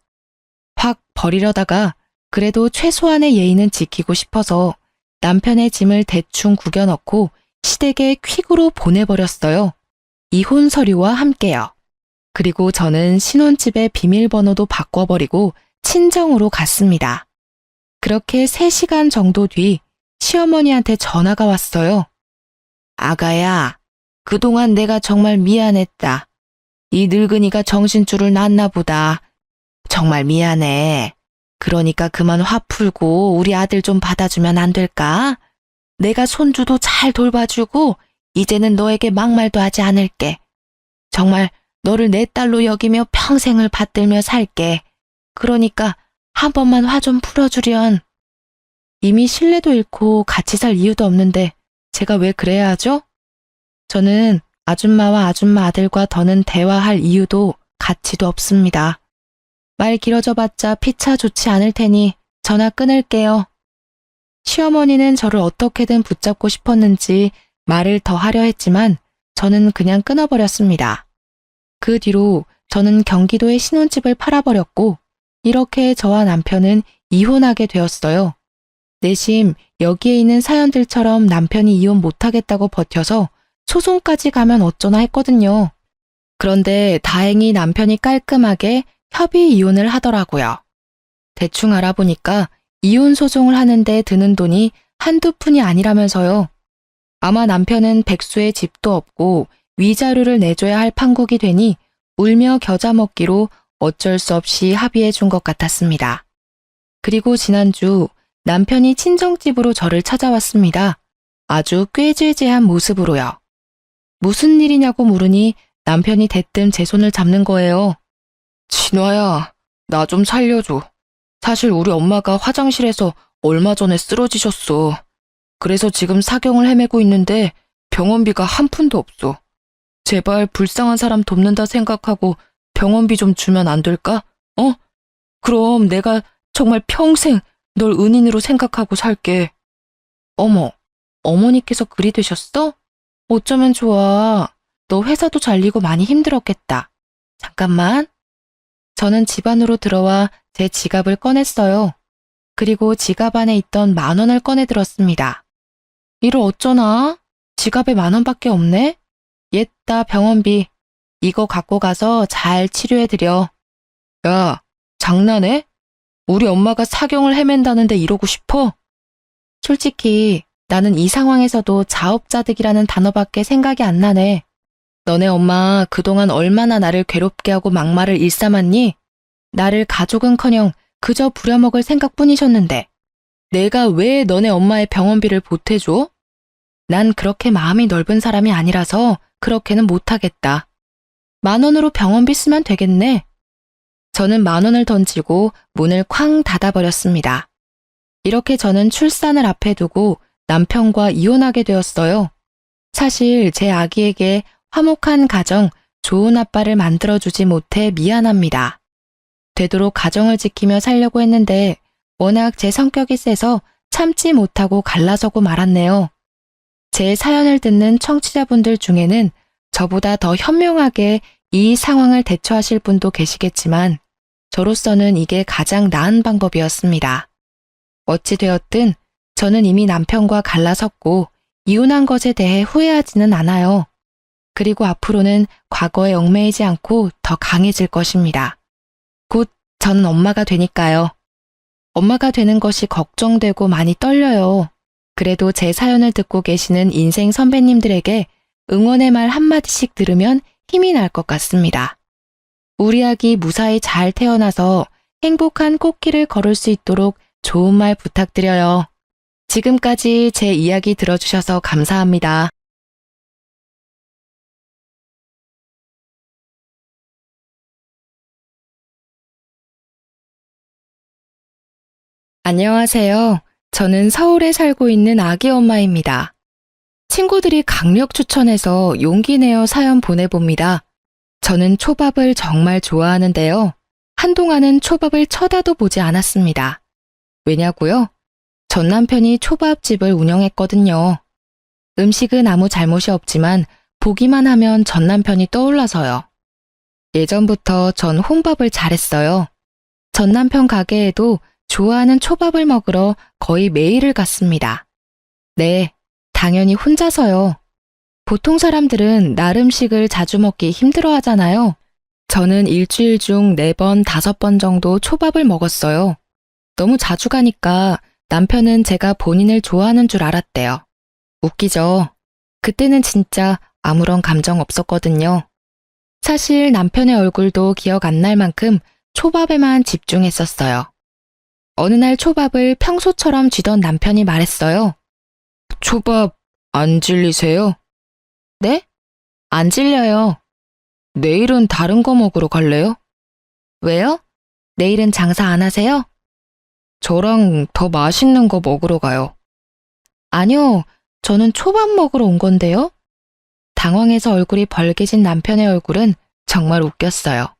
확 버리려다가 그래도 최소한의 예의는 지키고 싶어서 남편의 짐을 대충 구겨 넣고 시댁에 퀵으로 보내버렸어요. 이혼 서류와 함께요. 그리고 저는 신혼집의 비밀번호도 바꿔버리고 친정으로 갔습니다. 그렇게 3시간 정도 뒤 시어머니한테 전화가 왔어요. 아가야, 그동안 내가 정말 미안했다. 이 늙은이가 정신줄을 놨나 보다. 정말 미안해. 그러니까 그만 화 풀고 우리 아들 좀 받아주면 안 될까? 내가 손주도 잘 돌봐주고 이제는 너에게 막말도 하지 않을게. 정말 너를 내 딸로 여기며 평생을 받들며 살게. 그러니까 한 번만 화 좀 풀어주련. 이미 신뢰도 잃고 같이 살 이유도 없는데 제가 왜 그래야 하죠? 저는 아줌마와 아줌마 아들과 더는 대화할 이유도 가치도 없습니다. 말 길어져 봤자 피차 좋지 않을 테니 전화 끊을게요. 시어머니는 저를 어떻게든 붙잡고 싶었는지 말을 더 하려 했지만 저는 그냥 끊어버렸습니다. 그 뒤로 저는 경기도의 신혼집을 팔아버렸고 이렇게 저와 남편은 이혼하게 되었어요. 내심 여기에 있는 사연들처럼 남편이 이혼 못하겠다고 버텨서 소송까지 가면 어쩌나 했거든요. 그런데 다행히 남편이 깔끔하게 협의 이혼을 하더라고요. 대충 알아보니까 이혼 소송을 하는데 드는 돈이 한두 푼이 아니라면서요. 아마 남편은 백수의 집도 없고 위자료를 내줘야 할 판국이 되니 울며 겨자 먹기로 어쩔 수 없이 합의해 준 것 같았습니다. 그리고 지난주 남편이 친정집으로 저를 찾아왔습니다. 아주 꾀죄죄한 모습으로요. 무슨 일이냐고 물으니 남편이 대뜸 제 손을 잡는 거예요. 진화야, 나 좀 살려줘. 사실 우리 엄마가 화장실에서 얼마 전에 쓰러지셨어. 그래서 지금 사경을 헤매고 있는데 병원비가 한 푼도 없어. 제발 불쌍한 사람 돕는다 생각하고 병원비 좀 주면 안 될까? 어? 그럼 내가 정말 평생 널 은인으로 생각하고 살게. 어머, 어머니께서 그리 되셨어? 어쩌면 좋아. 너 회사도 잘리고 많이 힘들었겠다. 잠깐만. 저는 집 안으로 들어와 제 지갑을 꺼냈어요. 그리고 지갑 안에 있던 10,000원을 꺼내 들었습니다. 이를 어쩌나? 지갑에 10,000원밖에 없네? 옛다 병원비. 이거 갖고 가서 잘 치료해드려. 야, 장난해? 우리 엄마가 사경을 헤맨다는데 이러고 싶어? 솔직히 나는 이 상황에서도 자업자득이라는 단어밖에 생각이 안 나네. 너네 엄마 그동안 얼마나 나를 괴롭게 하고 막말을 일삼았니? 나를 가족은커녕 그저 부려먹을 생각뿐이셨는데 내가 왜 너네 엄마의 병원비를 보태줘? 난 그렇게 마음이 넓은 사람이 아니라서 그렇게는 못하겠다. 10,000원으로 병원비 쓰면 되겠네. 저는 10,000원을 던지고 문을 쾅 닫아버렸습니다. 이렇게 저는 출산을 앞에 두고 남편과 이혼하게 되었어요. 사실 제 아기에게 화목한 가정, 좋은 아빠를 만들어주지 못해 미안합니다. 되도록 가정을 지키며 살려고 했는데 워낙 제 성격이 세서 참지 못하고 갈라서고 말았네요. 제 사연을 듣는 청취자분들 중에는 저보다 더 현명하게 이 상황을 대처하실 분도 계시겠지만 저로서는 이게 가장 나은 방법이었습니다. 어찌되었든 저는 이미 남편과 갈라섰고 이혼한 것에 대해 후회하지는 않아요. 그리고 앞으로는 과거에 얽매이지 않고 더 강해질 것입니다. 곧 저는 엄마가 되니까요. 엄마가 되는 것이 걱정되고 많이 떨려요. 그래도 제 사연을 듣고 계시는 인생 선배님들에게 응원의 말 한마디씩 들으면 힘이 날 것 같습니다. 우리 아기 무사히 잘 태어나서 행복한 꽃길을 걸을 수 있도록 좋은 말 부탁드려요. 지금까지 제 이야기 들어주셔서 감사합니다. 안녕하세요. 저는 서울에 살고 있는 아기 엄마입니다. 친구들이 강력 추천해서 용기 내어 사연 보내봅니다. 저는 초밥을 정말 좋아하는데요. 한동안은 초밥을 쳐다도 보지 않았습니다. 왜냐고요? 전 남편이 초밥집을 운영했거든요. 음식은 아무 잘못이 없지만 보기만 하면 전 남편이 떠올라서요. 예전부터 전 혼밥을 잘했어요. 전 남편 가게에도 좋아하는 초밥을 먹으러 거의 매일을 갔습니다. 네, 당연히 혼자서요. 보통 사람들은 날 음식을 자주 먹기 힘들어 하잖아요. 저는 일주일 중 4번, 5번 정도 초밥을 먹었어요. 너무 자주 가니까 남편은 제가 본인을 좋아하는 줄 알았대요. 웃기죠? 그때는 진짜 아무런 감정 없었거든요. 사실 남편의 얼굴도 기억 안 날 만큼 초밥에만 집중했었어요. 어느 날 초밥을 평소처럼 쥐던 남편이 말했어요. 초밥 안 질리세요? 네? 안 질려요. 내일은 다른 거 먹으러 갈래요? 왜요? 내일은 장사 안 하세요? 저랑 더 맛있는 거 먹으러 가요. 아니요, 저는 초밥 먹으러 온 건데요. 당황해서 얼굴이 벌개진 남편의 얼굴은 정말 웃겼어요.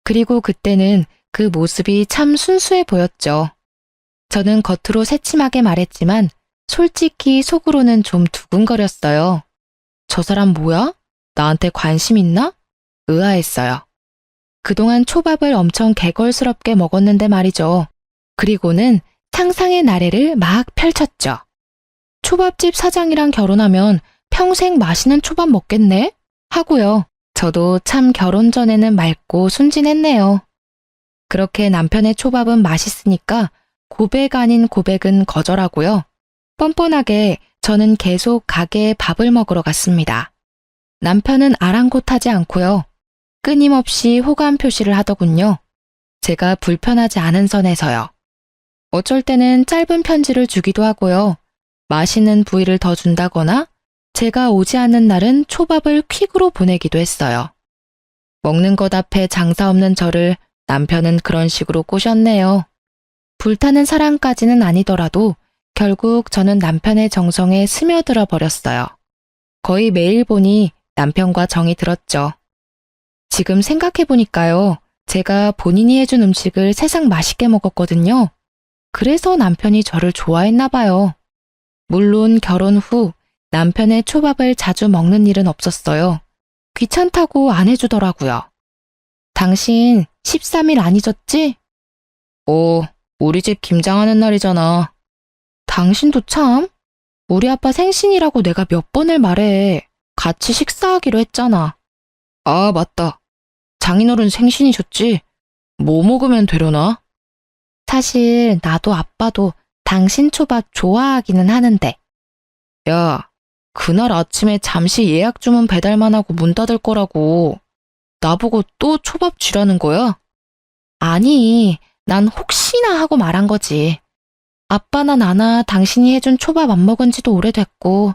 그리고 그때는 그 모습이 참 순수해 보였죠. 저는 겉으로 새침하게 말했지만 솔직히 속으로는 좀 두근거렸어요. 저 사람 뭐야? 나한테 관심 있나? 의아했어요. 그동안 초밥을 엄청 개걸스럽게 먹었는데 말이죠. 그리고는 상상의 나래를 막 펼쳤죠. 초밥집 사장이랑 결혼하면 평생 맛있는 초밥 먹겠네? 하고요. 저도 참 결혼 전에는 맑고 순진했네요. 그렇게 남편의 초밥은 맛있으니까 고백 아닌 고백은 거절하고요. 뻔뻔하게 저는 계속 가게에 밥을 먹으러 갔습니다. 남편은 아랑곳하지 않고요. 끊임없이 호감 표시를 하더군요. 제가 불편하지 않은 선에서요. 어쩔 때는 짧은 편지를 주기도 하고요. 맛있는 부위를 더 준다거나 제가 오지 않는 날은 초밥을 퀵으로 보내기도 했어요. 먹는 것 앞에 장사 없는 저를 남편은 그런 식으로 꼬셨네요. 불타는 사랑까지는 아니더라도 결국 저는 남편의 정성에 스며들어 버렸어요. 거의 매일 보니 남편과 정이 들었죠. 지금 생각해보니까요. 제가 본인이 해준 음식을 세상 맛있게 먹었거든요. 그래서 남편이 저를 좋아했나 봐요. 물론 결혼 후 남편의 초밥을 자주 먹는 일은 없었어요. 귀찮다고 안 해주더라고요. 당신 13일 안 잊었지? 오, 우리 집 김장하는 날이잖아. 당신도 참. 우리 아빠 생신이라고 내가 몇 번을 말해. 같이 식사하기로 했잖아. 아, 맞다. 장인어른 생신이셨지? 뭐 먹으면 되려나? 사실 나도 아빠도 당신 초밥 좋아하기는 하는데. 야, 그날 아침에 잠시 예약 주문 배달만 하고 문 닫을 거라고. 나보고 또 초밥 쥐라는 거야? 아니, 난 혹시나 하고 말한 거지. 아빠나 나나 당신이 해준 초밥 안 먹은 지도 오래됐고.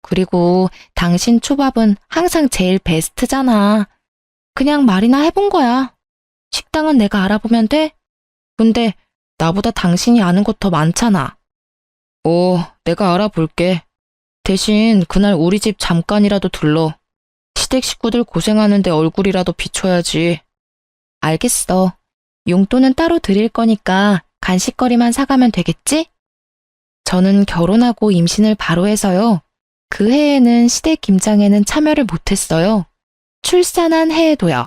그리고 당신 초밥은 항상 제일 베스트잖아. 그냥 말이나 해본 거야. 식당은 내가 알아보면 돼? 근데 나보다 당신이 아는 것 더 많잖아. 내가 알아볼게. 대신 그날 우리 집 잠깐이라도 들러. 시댁 식구들 고생하는데 얼굴이라도 비춰야지. 알겠어. 용돈은 따로 드릴 거니까 간식거리만 사가면 되겠지? 저는 결혼하고 임신을 바로 해서요. 그 해에는 시댁 김장에는 참여를 못했어요. 출산한 해에도요.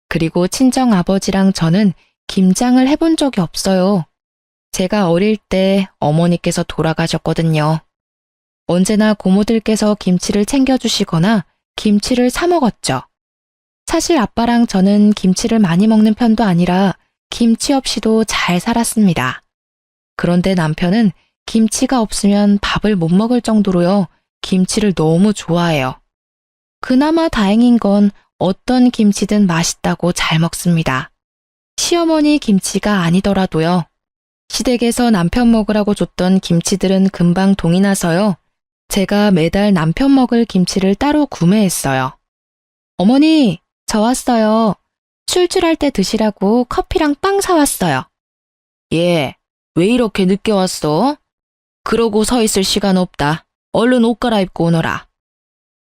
그리고 친정 아버지랑 저는 김장을 해본 적이 없어요. 제가 어릴 때 어머니께서 돌아가셨거든요. 언제나 고모들께서 김치를 챙겨주시거나 김치를 사 먹었죠. 사실 아빠랑 저는 김치를 많이 먹는 편도 아니라 김치 없이도 잘 살았습니다. 그런데 남편은 김치가 없으면 밥을 못 먹을 정도로요. 김치를 너무 좋아해요. 그나마 다행인 건 어떤 김치든 맛있다고 잘 먹습니다. 시어머니 김치가 아니더라도요. 시댁에서 남편 먹으라고 줬던 김치들은 금방 동이 나서요. 제가 매달 남편 먹을 김치를 따로 구매했어요. 어머니, 저 왔어요. 출출할 때 드시라고 커피랑 빵 사왔어요. 예, 왜 이렇게 늦게 왔어? 그러고 서 있을 시간 없다. 얼른 옷 갈아입고 오너라.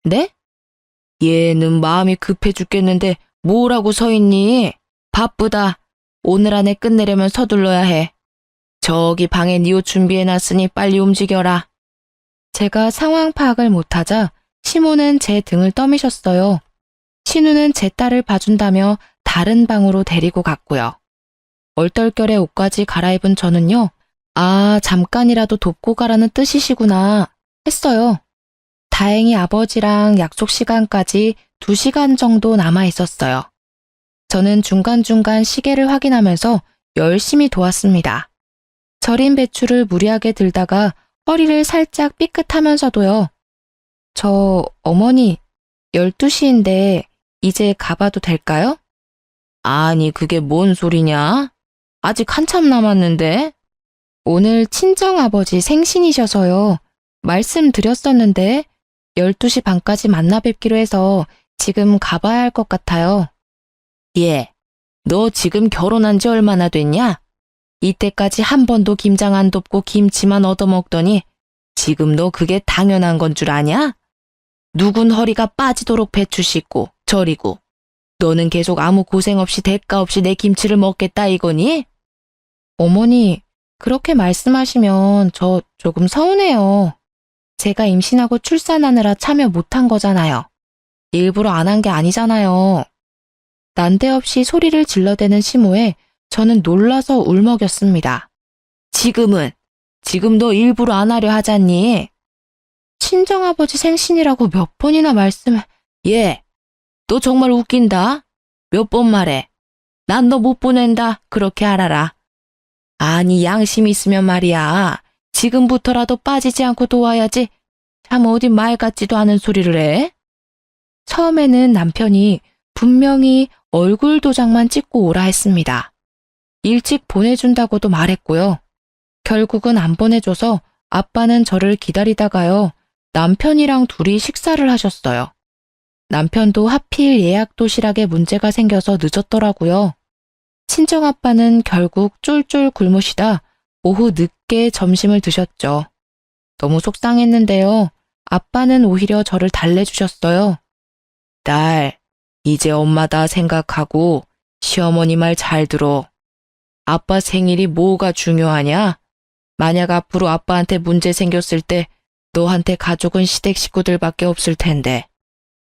네? 얘는 마음이 급해 죽겠는데 뭐라고 서 있니? 바쁘다. 오늘 안에 끝내려면 서둘러야 해. 저기 방에 네 옷 준비해놨으니 빨리 움직여라. 제가 상황 파악을 못하자 시모는 제 등을 떠미셨어요. 신우는 제 딸을 봐준다며 다른 방으로 데리고 갔고요. 얼떨결에 옷까지 갈아입은 저는요. 아, 잠깐이라도 돕고 가라는 뜻이시구나 했어요. 다행히 아버지랑 약속 시간까지 2시간 정도 남아 있었어요. 저는 중간중간 시계를 확인하면서 열심히 도왔습니다. 절인 배추를 무리하게 들다가 허리를 살짝 삐끗하면서도요. 저 어머니 12시인데 이제 가봐도 될까요? 아니 그게 뭔 소리냐? 아직 한참 남았는데. 오늘 친정아버지 생신이셔서요. 말씀드렸었는데 12시 반까지 만나 뵙기로 해서 지금 가봐야 할 것 같아요. 예, 너 지금 결혼한 지 얼마나 됐냐? 이때까지 한 번도 김장 안 돕고 김치만 얻어먹더니 지금 너 그게 당연한 건 줄 아냐? 누군 허리가 빠지도록 배추 씻고 절이고 너는 계속 아무 고생 없이 대가 없이 내 김치를 먹겠다 이거니? 어머니, 그렇게 말씀하시면 저 조금 서운해요. 제가 임신하고 출산하느라 참여 못한 거잖아요. 일부러 안 한 게 아니잖아요. 난데없이 소리를 질러대는 시모에 저는 놀라서 울먹였습니다. 지금 너 일부러 안 하려 하잖니? 친정아버지 생신이라고 몇 번이나 말씀을... 예, 너 정말 웃긴다. 몇 번 말해. 난 너 못 보낸다. 그렇게 알아라. 아니, 양심 있으면 말이야. 지금부터라도 빠지지 않고 도와야지. 참 어디 말 같지도 않은 소리를 해? 처음에는 남편이 분명히 얼굴 도장만 찍고 오라 했습니다. 일찍 보내준다고도 말했고요. 결국은 안 보내줘서 아빠는 저를 기다리다가요. 남편이랑 둘이 식사를 하셨어요. 남편도 하필 예약 도시락에 문제가 생겨서 늦었더라고요. 친정아빠는 결국 쫄쫄 굶으시다 오후 늦게 점심을 드셨죠. 너무 속상했는데요. 아빠는 오히려 저를 달래주셨어요. 딸, 이제 엄마다 생각하고 시어머니 말 잘 들어. 아빠 생일이 뭐가 중요하냐? 만약 앞으로 아빠한테 문제 생겼을 때 너한테 가족은 시댁 식구들밖에 없을 텐데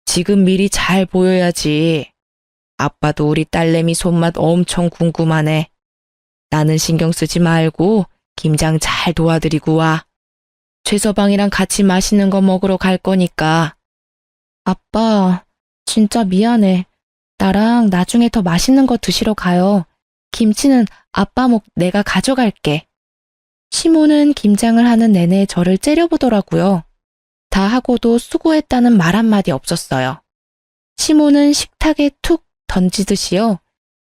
지금 미리 잘 보여야지. 아빠도 우리 딸내미 손맛 엄청 궁금하네. 나는 신경 쓰지 말고 김장 잘 도와드리고 와. 최서방이랑 같이 맛있는 거 먹으러 갈 거니까. 아빠, 진짜 미안해. 나랑 나중에 더 맛있는 거 드시러 가요. 김치는 아빠 목 내가 가져갈게. 시모는 김장을 하는 내내 저를 째려보더라고요. 다 하고도 수고했다는 말 한마디 없었어요. 시모는 식탁에 툭 던지듯이요.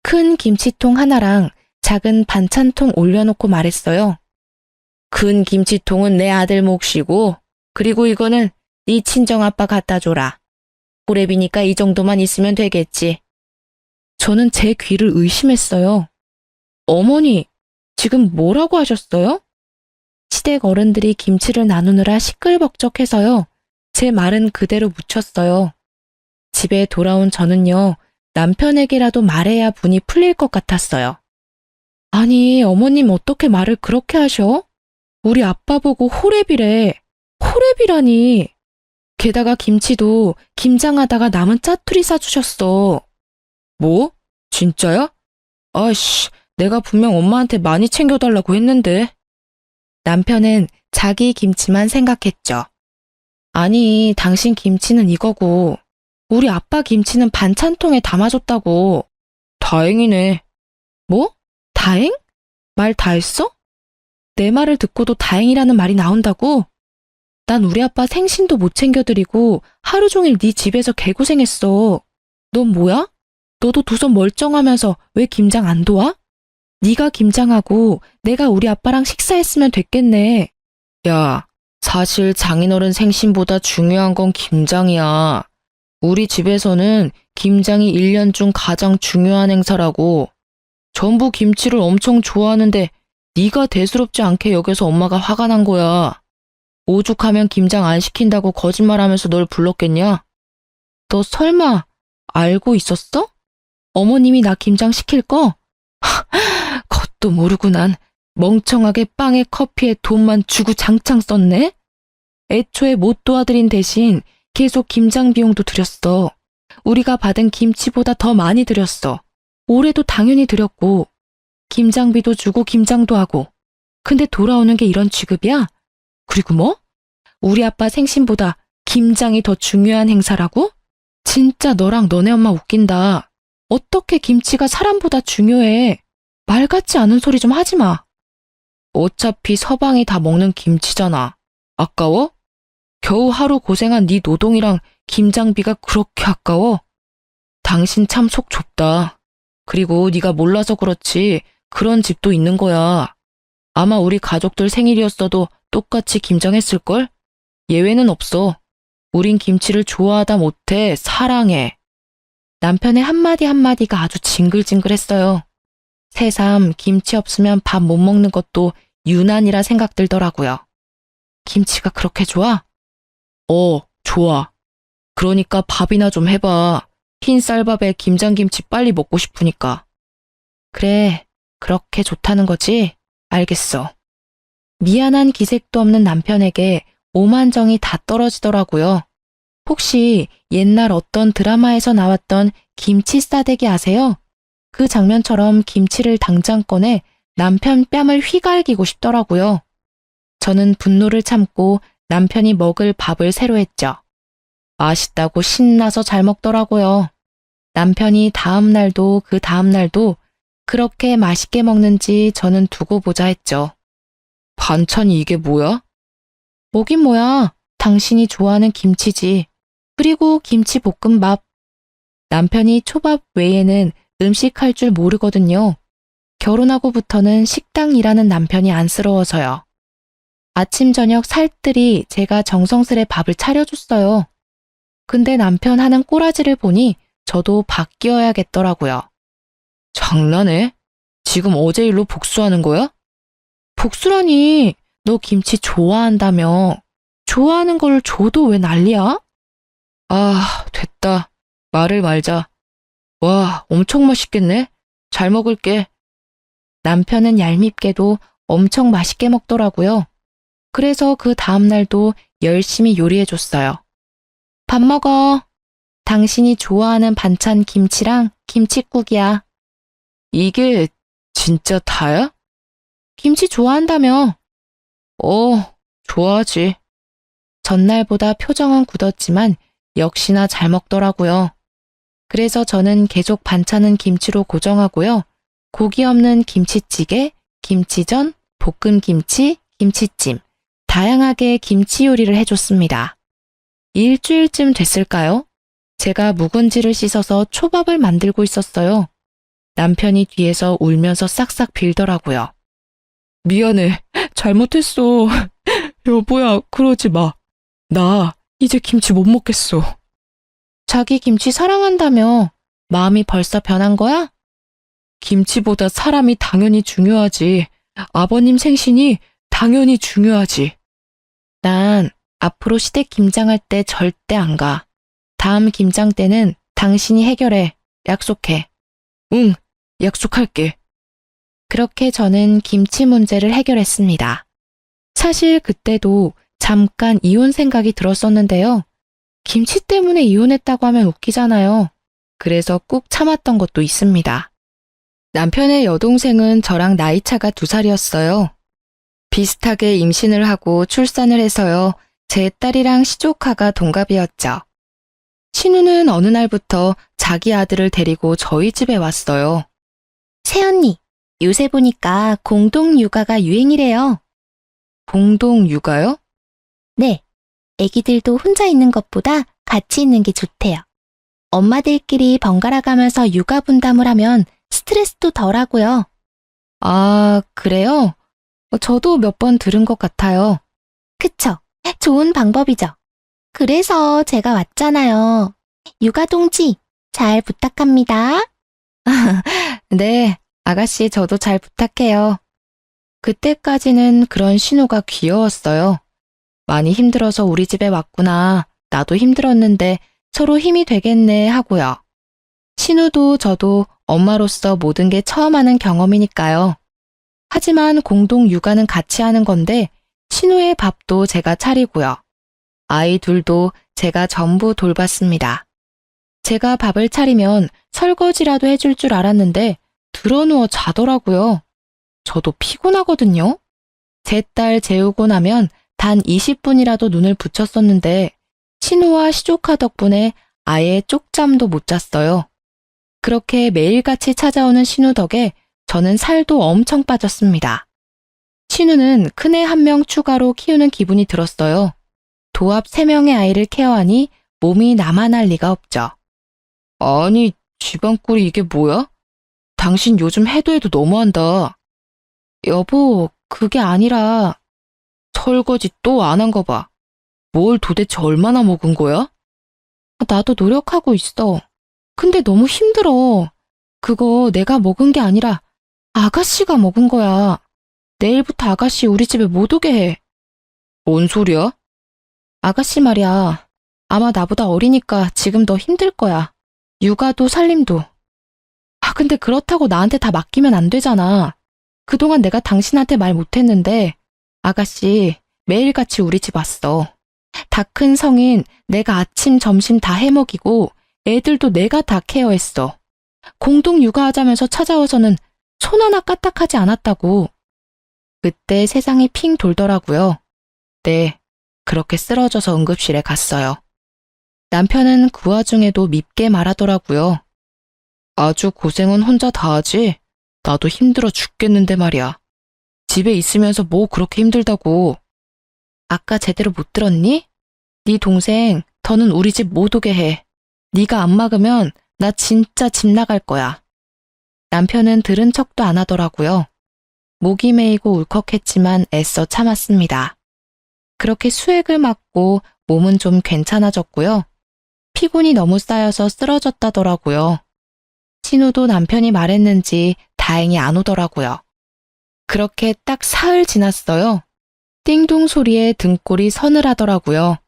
큰 김치통 하나랑 작은 반찬통 올려놓고 말했어요. 큰 김치통은 내 아들 몫이고 그리고 이거는 네 친정아빠 갖다 줘라. 호랩이니까 이 정도만 있으면 되겠지. 저는 제 귀를 의심했어요. 어머니, 지금 뭐라고 하셨어요? 시댁 어른들이 김치를 나누느라 시끌벅적해서요. 제 말은 그대로 묻혔어요. 집에 돌아온 저는요. 남편에게라도 말해야 분이 풀릴 것 같았어요. 아니, 어머님 어떻게 말을 그렇게 하셔? 우리 아빠 보고 호랩이래. 호랩이라니. 게다가 김치도 김장하다가 남은 짜투리 싸주셨어. 뭐? 진짜야? 아이씨, 내가 분명 엄마한테 많이 챙겨달라고 했는데. 남편은 자기 김치만 생각했죠. 아니, 당신 김치는 이거고 우리 아빠 김치는 반찬통에 담아줬다고. 다행이네. 뭐? 다행? 말 다 했어? 내 말을 듣고도 다행이라는 말이 나온다고? 난 우리 아빠 생신도 못 챙겨드리고 하루 종일 네 집에서 개고생했어. 넌 뭐야? 너도 두 손 멀쩡하면서 왜 김장 안 도와? 네가 김장하고 내가 우리 아빠랑 식사했으면 됐겠네. 야, 사실 장인어른 생신보다 중요한 건 김장이야. 우리 집에서는 김장이 1년 중 가장 중요한 행사라고. 전부 김치를 엄청 좋아하는데 네가 대수롭지 않게 여겨서 엄마가 화가 난 거야. 오죽하면 김장 안 시킨다고 거짓말하면서 널 불렀겠냐? 너 설마 알고 있었어? 어머님이 나 김장 시킬 거? 그것도 모르고 난 멍청하게 빵에 커피에 돈만 주고 장창 썼네? 애초에 못 도와드린 대신 계속 김장 비용도 드렸어. 우리가 받은 김치보다 더 많이 드렸어. 올해도 당연히 드렸고 김장비도 주고 김장도 하고. 근데 돌아오는 게 이런 취급이야? 그리고 뭐? 우리 아빠 생신보다 김장이 더 중요한 행사라고? 진짜 너랑 너네 엄마 웃긴다. 어떻게 김치가 사람보다 중요해? 말 같지 않은 소리 좀 하지 마. 어차피 서방이 다 먹는 김치잖아. 아까워? 겨우 하루 고생한 네 노동이랑 김장비가 그렇게 아까워? 당신 참 속 좁다. 그리고 네가 몰라서 그렇지 그런 집도 있는 거야. 아마 우리 가족들 생일이었어도 똑같이 김장했을걸? 예외는 없어. 우린 김치를 좋아하다 못해 사랑해. 남편의 한마디 한마디가 아주 징글징글했어요. 새삼 김치 없으면 밥 못 먹는 것도 유난이라 생각 들더라고요. 김치가 그렇게 좋아? 좋아. 그러니까 밥이나 좀 해봐. 흰 쌀밥에 김장김치 빨리 먹고 싶으니까. 그래, 그렇게 좋다는 거지? 알겠어. 미안한 기색도 없는 남편에게 오만정이 다 떨어지더라고요. 혹시 옛날 어떤 드라마에서 나왔던 김치 싸대기 아세요? 그 장면처럼 김치를 당장 꺼내 남편 뺨을 휘갈기고 싶더라고요. 저는 분노를 참고 남편이 먹을 밥을 새로 했죠. 맛있다고 신나서 잘 먹더라고요. 남편이 다음 날도 그 다음 날도 그렇게 맛있게 먹는지 저는 두고 보자 했죠. 반찬이 이게 뭐야? 뭐긴 뭐야. 당신이 좋아하는 김치지. 그리고 김치볶음밥. 남편이 초밥 외에는 음식할 줄 모르거든요. 결혼하고부터는 식당 일하는 남편이 안쓰러워서요. 아침 저녁 살뜰히 제가 정성스레 밥을 차려줬어요. 근데 남편 하는 꼬라지를 보니 저도 바뀌어야겠더라고요. 장난해? 지금 어제 일로 복수하는 거야? 복수라니, 너 김치 좋아한다며. 좋아하는 걸 줘도 왜 난리야? 아, 됐다. 말을 말자. 와, 엄청 맛있겠네. 잘 먹을게. 남편은 얄밉게도 엄청 맛있게 먹더라고요. 그래서 그 다음날도 열심히 요리해줬어요. 밥 먹어. 당신이 좋아하는 반찬 김치랑 김칫국이야. 이게 진짜 다야? 김치 좋아한다며. 좋아하지. 전날보다 표정은 굳었지만 역시나 잘 먹더라고요. 그래서 저는 계속 반찬은 김치로 고정하고요. 고기 없는 김치찌개, 김치전, 볶음김치, 김치찜, 다양하게 김치 요리를 해줬습니다. 일주일쯤 됐을까요? 제가 묵은지를 씻어서 초밥을 만들고 있었어요. 남편이 뒤에서 울면서 싹싹 빌더라고요. 미안해. 잘못했어. 여보야, 그러지 마. 나 이제 김치 못 먹겠어. 자기 김치 사랑한다며 마음이 벌써 변한 거야? 김치보다 사람이 당연히 중요하지. 아버님 생신이 당연히 중요하지. 난 앞으로 시댁 김장할 때 절대 안 가. 다음 김장 때는 당신이 해결해. 약속해. 응, 약속할게. 그렇게 저는 김치 문제를 해결했습니다. 사실 그때도 잠깐 이혼 생각이 들었었는데요. 김치 때문에 이혼했다고 하면 웃기잖아요. 그래서 꾹 참았던 것도 있습니다. 남편의 여동생은 저랑 나이차가 2살이었어요. 비슷하게 임신을 하고 출산을 해서요. 제 딸이랑 시조카가 동갑이었죠. 신우는 어느 날부터 자기 아들을 데리고 저희 집에 왔어요. 새언니, 요새 보니까 공동 육아가 유행이래요. 공동 육아요? 네, 애기들도 혼자 있는 것보다 같이 있는 게 좋대요. 엄마들끼리 번갈아 가면서 육아 분담을 하면 스트레스도 덜하고요. 아, 그래요? 저도 몇 번 들은 것 같아요. 그쵸? 좋은 방법이죠. 그래서 제가 왔잖아요. 육아 동지, 잘 부탁합니다. 네, 아가씨 저도 잘 부탁해요. 그때까지는 그런 신우가 귀여웠어요. 많이 힘들어서 우리 집에 왔구나. 나도 힘들었는데 서로 힘이 되겠네 하고요. 신우도 저도 엄마로서 모든 게 처음 하는 경험이니까요. 하지만 공동 육아는 같이 하는 건데 신우의 밥도 제가 차리고요. 아이 둘도 제가 전부 돌봤습니다. 제가 밥을 차리면 설거지라도 해줄 줄 알았는데 드러누워 자더라고요. 저도 피곤하거든요. 제 딸 재우고 나면 단 20분이라도 눈을 붙였었는데 신우와 시조카 덕분에 아예 쪽잠도 못 잤어요. 그렇게 매일같이 찾아오는 신우 덕에 저는 살도 엄청 빠졌습니다. 신우는 큰애 1명 추가로 키우는 기분이 들었어요. 도합 3명의 아이를 케어하니 몸이 남아날 리가 없죠. 아니, 집안꼴이 이게 뭐야? 당신 요즘 해도 너무한다. 여보, 그게 아니라 설거지 또 안 한 거 봐. 뭘 도대체 얼마나 먹은 거야? 나도 노력하고 있어. 근데 너무 힘들어. 그거 내가 먹은 게 아니라 아가씨가 먹은 거야. 내일부터 아가씨 우리 집에 못 오게 해. 뭔 소리야? 아가씨 말이야. 아마 나보다 어리니까 지금 더 힘들 거야. 육아도 살림도. 근데 그렇다고 나한테 다 맡기면 안 되잖아. 그동안 내가 당신한테 말 못했는데 아가씨 매일같이 우리 집 왔어. 다 큰 성인 내가 아침 점심 다 해먹이고 애들도 내가 다 케어했어. 공동 육아하자면서 찾아와서는 손 하나 까딱하지 않았다고. 그때 세상이 핑 돌더라고요. 네, 그렇게 쓰러져서 응급실에 갔어요. 남편은 그 와중에도 밉게 말하더라고요. 아주 고생은 혼자 다 하지? 나도 힘들어 죽겠는데 말이야. 집에 있으면서 뭐 그렇게 힘들다고. 아까 제대로 못 들었니? 네 동생 더는 우리 집 못 오게 해. 네가 안 막으면 나 진짜 집 나갈 거야. 남편은 들은 척도 안 하더라고요. 목이 메이고 울컥했지만 애써 참았습니다. 그렇게 수액을 맞고 몸은 좀 괜찮아졌고요. 피곤이 너무 쌓여서 쓰러졌다더라고요. 신우도 남편이 말했는지 다행히 안 오더라고요. 그렇게 딱 사흘 지났어요. 띵동 소리에 등골이 서늘하더라고요.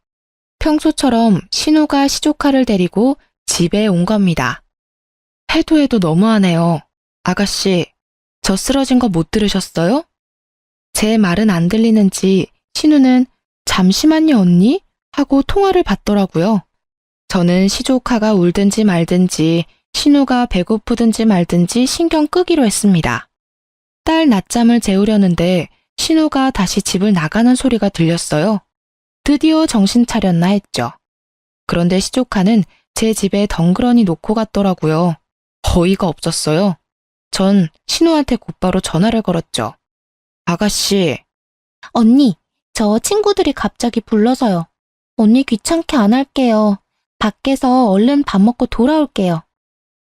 평소처럼 신우가 시조카를 데리고 집에 온 겁니다. 해도 해도 너무하네요. 아가씨, 저 쓰러진 거 못 들으셨어요? 제 말은 안 들리는지 신우는 잠시만요 언니? 하고 통화를 받더라고요. 저는 시조카가 울든지 말든지 신우가 배고프든지 말든지 신경 끄기로 했습니다. 딸 낮잠을 재우려는데 신우가 다시 집을 나가는 소리가 들렸어요. 드디어 정신 차렸나 했죠. 그런데 시조카는 제 집에 덩그러니 놓고 갔더라고요. 어이가 없었어요. 전 신우한테 곧바로 전화를 걸었죠. 아가씨. 언니, 저 친구들이 갑자기 불러서요. 언니 귀찮게 안 할게요. 밖에서 얼른 밥 먹고 돌아올게요.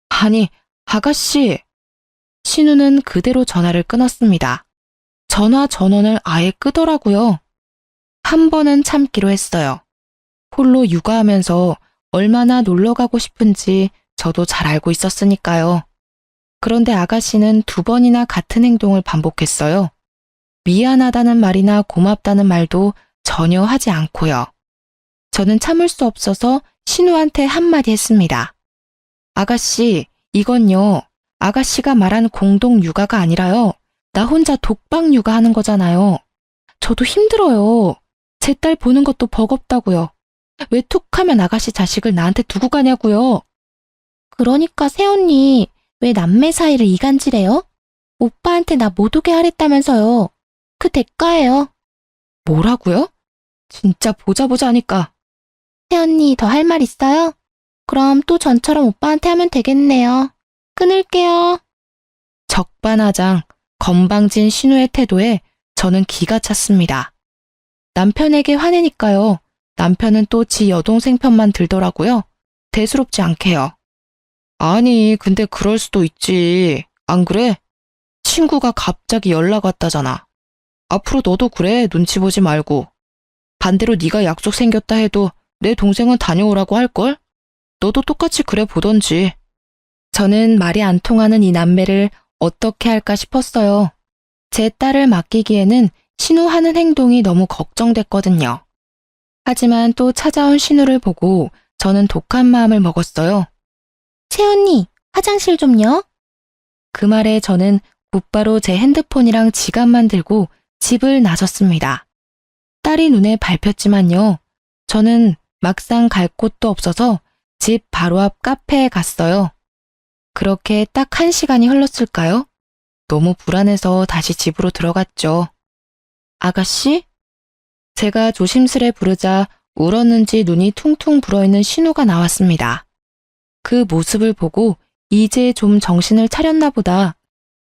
아니, 아가씨. 신우는 그대로 전화를 끊었습니다. 전화 전원을 아예 끄더라고요. 한 번은 참기로 했어요. 홀로 육아하면서 얼마나 놀러 가고 싶은지 저도 잘 알고 있었으니까요. 그런데 아가씨는 2번이나 같은 행동을 반복했어요. 미안하다는 말이나 고맙다는 말도 전혀 하지 않고요. 저는 참을 수 없어서 신우한테 한마디 했습니다. 아가씨, 이건요. 아가씨가 말한 공동 육아가 아니라요. 나 혼자 독박 육아하는 거잖아요. 저도 힘들어요. 제 딸 보는 것도 버겁다고요. 왜 툭하면 아가씨 자식을 나한테 두고 가냐고요. 그러니까 새언니, 왜 남매 사이를 이간질해요? 오빠한테 나 못 오게 하랬다면서요. 그 대가예요. 뭐라고요? 진짜 보자 하니까. 새언니 더 할 말 있어요? 그럼 또 전처럼 오빠한테 하면 되겠네요. 끊을게요. 적반하장, 건방진 신우의 태도에 저는 기가 찼습니다. 남편에게 화내니까요. 남편은 또 지 여동생 편만 들더라고요. 대수롭지 않게요. 아니, 근데 그럴 수도 있지. 안 그래? 친구가 갑자기 연락 왔다잖아. 앞으로 너도 그래, 눈치 보지 말고. 반대로 네가 약속 생겼다 해도 내 동생은 다녀오라고 할걸? 너도 똑같이 그래 보던지. 저는 말이 안 통하는 이 남매를 어떻게 할까 싶었어요. 제 딸을 맡기기에는 신우 하는 행동이 너무 걱정됐거든요. 하지만 또 찾아온 신우를 보고 저는 독한 마음을 먹었어요. 새언니, 화장실 좀요. 그 말에 저는 곧바로 제 핸드폰이랑 지갑만 들고 집을 나섰습니다. 딸이 눈에 밟혔지만요. 저는 막상 갈 곳도 없어서 집 바로 앞 카페에 갔어요. 그렇게 딱 1시간이 흘렀을까요? 너무 불안해서 다시 집으로 들어갔죠. 아가씨? 제가 조심스레 부르자 울었는지 눈이 퉁퉁 불어있는 신우가 나왔습니다. 그 모습을 보고 이제 좀 정신을 차렸나 보다.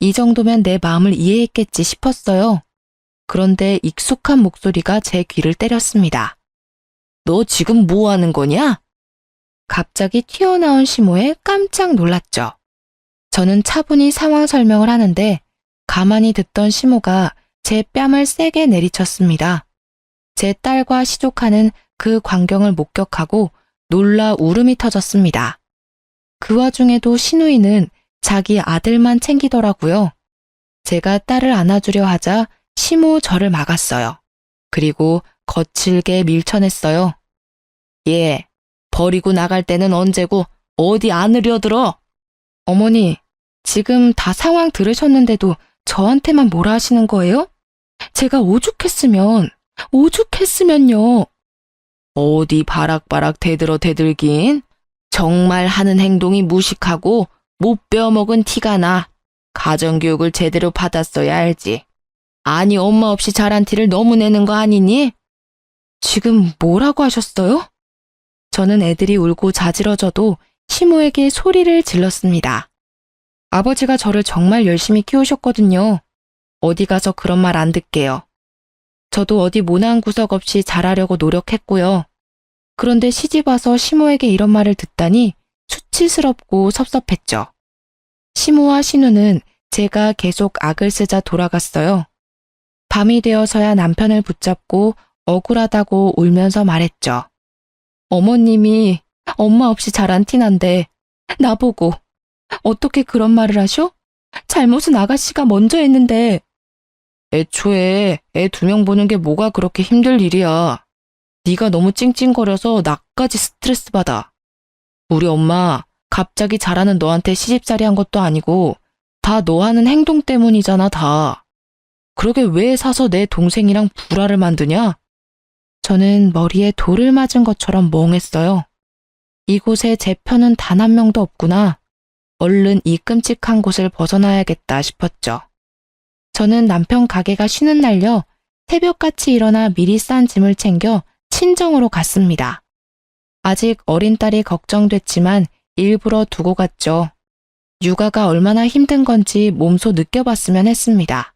이 정도면 내 마음을 이해했겠지 싶었어요. 그런데 익숙한 목소리가 제 귀를 때렸습니다. 너 지금 뭐 하는 거냐? 갑자기 튀어나온 시모에 깜짝 놀랐죠. 저는 차분히 상황 설명을 하는데 가만히 듣던 시모가 제 뺨을 세게 내리쳤습니다. 제 딸과 시조카는 그 광경을 목격하고 놀라 울음이 터졌습니다. 그 와중에도 신우이는 자기 아들만 챙기더라고요. 제가 딸을 안아주려 하자 시모 저를 막았어요. 그리고 거칠게 밀쳐냈어요. 얘, 버리고 나갈 때는 언제고 어디 안으려 들어? 어머니, 지금 다 상황 들으셨는데도 저한테만 뭐라 하시는 거예요? 제가 오죽했으면요. 어디 바락바락 대들긴? 정말 하는 행동이 무식하고 못 배워먹은 티가 나. 가정교육을 제대로 받았어야 알지. 아니 엄마 없이 자란 티를 너무 내는 거 아니니? 지금 뭐라고 하셨어요? 저는 애들이 울고 자지러져도 시모에게 소리를 질렀습니다. 아버지가 저를 정말 열심히 키우셨거든요. 어디 가서 그런 말 안 듣게요. 저도 어디 모난 구석 없이 잘하려고 노력했고요. 그런데 시집 와서 시모에게 이런 말을 듣다니 수치스럽고 섭섭했죠. 시모와 신우는 제가 계속 악을 쓰자 돌아갔어요. 밤이 되어서야 남편을 붙잡고 억울하다고 울면서 말했죠. 어머님이 엄마 없이 자란 티난데 나보고 어떻게 그런 말을 하셔? 잘못은 아가씨가 먼저 했는데. 애초에 애 2명 보는 게 뭐가 그렇게 힘들 일이야. 네가 너무 찡찡거려서 나까지 스트레스 받아. 우리 엄마 갑자기 잘하는 너한테 시집살이 한 것도 아니고 다 너 하는 행동 때문이잖아, 다. 그러게 왜 사서 내 동생이랑 불화를 만드냐? 저는 머리에 돌을 맞은 것처럼 멍했어요. 이곳에 제 편은 단 한 명도 없구나. 얼른 이 끔찍한 곳을 벗어나야겠다 싶었죠. 저는 남편 가게가 쉬는 날려 새벽같이 일어나 미리 싼 짐을 챙겨 친정으로 갔습니다. 아직 어린 딸이 걱정됐지만 일부러 두고 갔죠. 육아가 얼마나 힘든 건지 몸소 느껴봤으면 했습니다.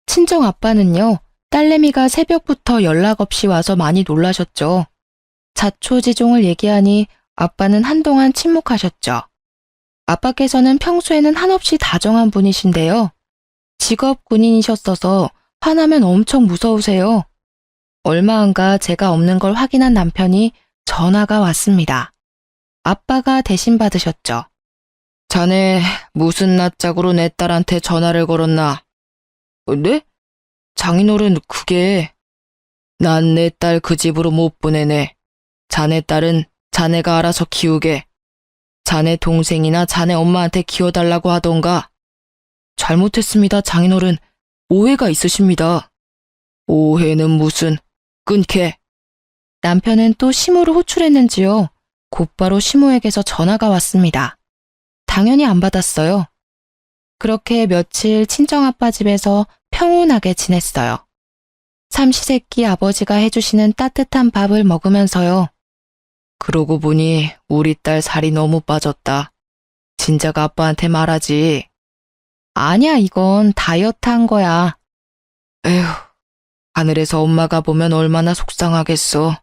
친정 아빠는요, 딸내미가 새벽부터 연락 없이 와서 많이 놀라셨죠. 자초지종을 얘기하니 아빠는 한동안 침묵하셨죠. 아빠께서는 평소에는 한없이 다정한 분이신데요. 직업 군인이셨어서 화나면 엄청 무서우세요. 얼마 안가 제가 없는 걸 확인한 남편이 전화가 왔습니다. 아빠가 대신 받으셨죠. 자네 무슨 낯짝으로 내 딸한테 전화를 걸었나? 네? 장인어른 그게... 난 내 딸 그 집으로 못 보내네. 자네 딸은 자네가 알아서 키우게. 자네 동생이나 자네 엄마한테 키워달라고 하던가. 잘못했습니다, 장인어른. 오해가 있으십니다. 오해는 무슨... 끊게. 남편은 또 시모를 호출했는지요. 곧바로 시모에게서 전화가 왔습니다. 당연히 안 받았어요. 그렇게 며칠 친정아빠 집에서 평온하게 지냈어요. 삼시세끼 아버지가 해주시는 따뜻한 밥을 먹으면서요. 그러고 보니 우리 딸 살이 너무 빠졌다. 진작 아빠한테 말하지. 아니야, 이건 다이어트 한 거야. 에휴, 하늘에서 엄마가 보면 얼마나 속상하겠어.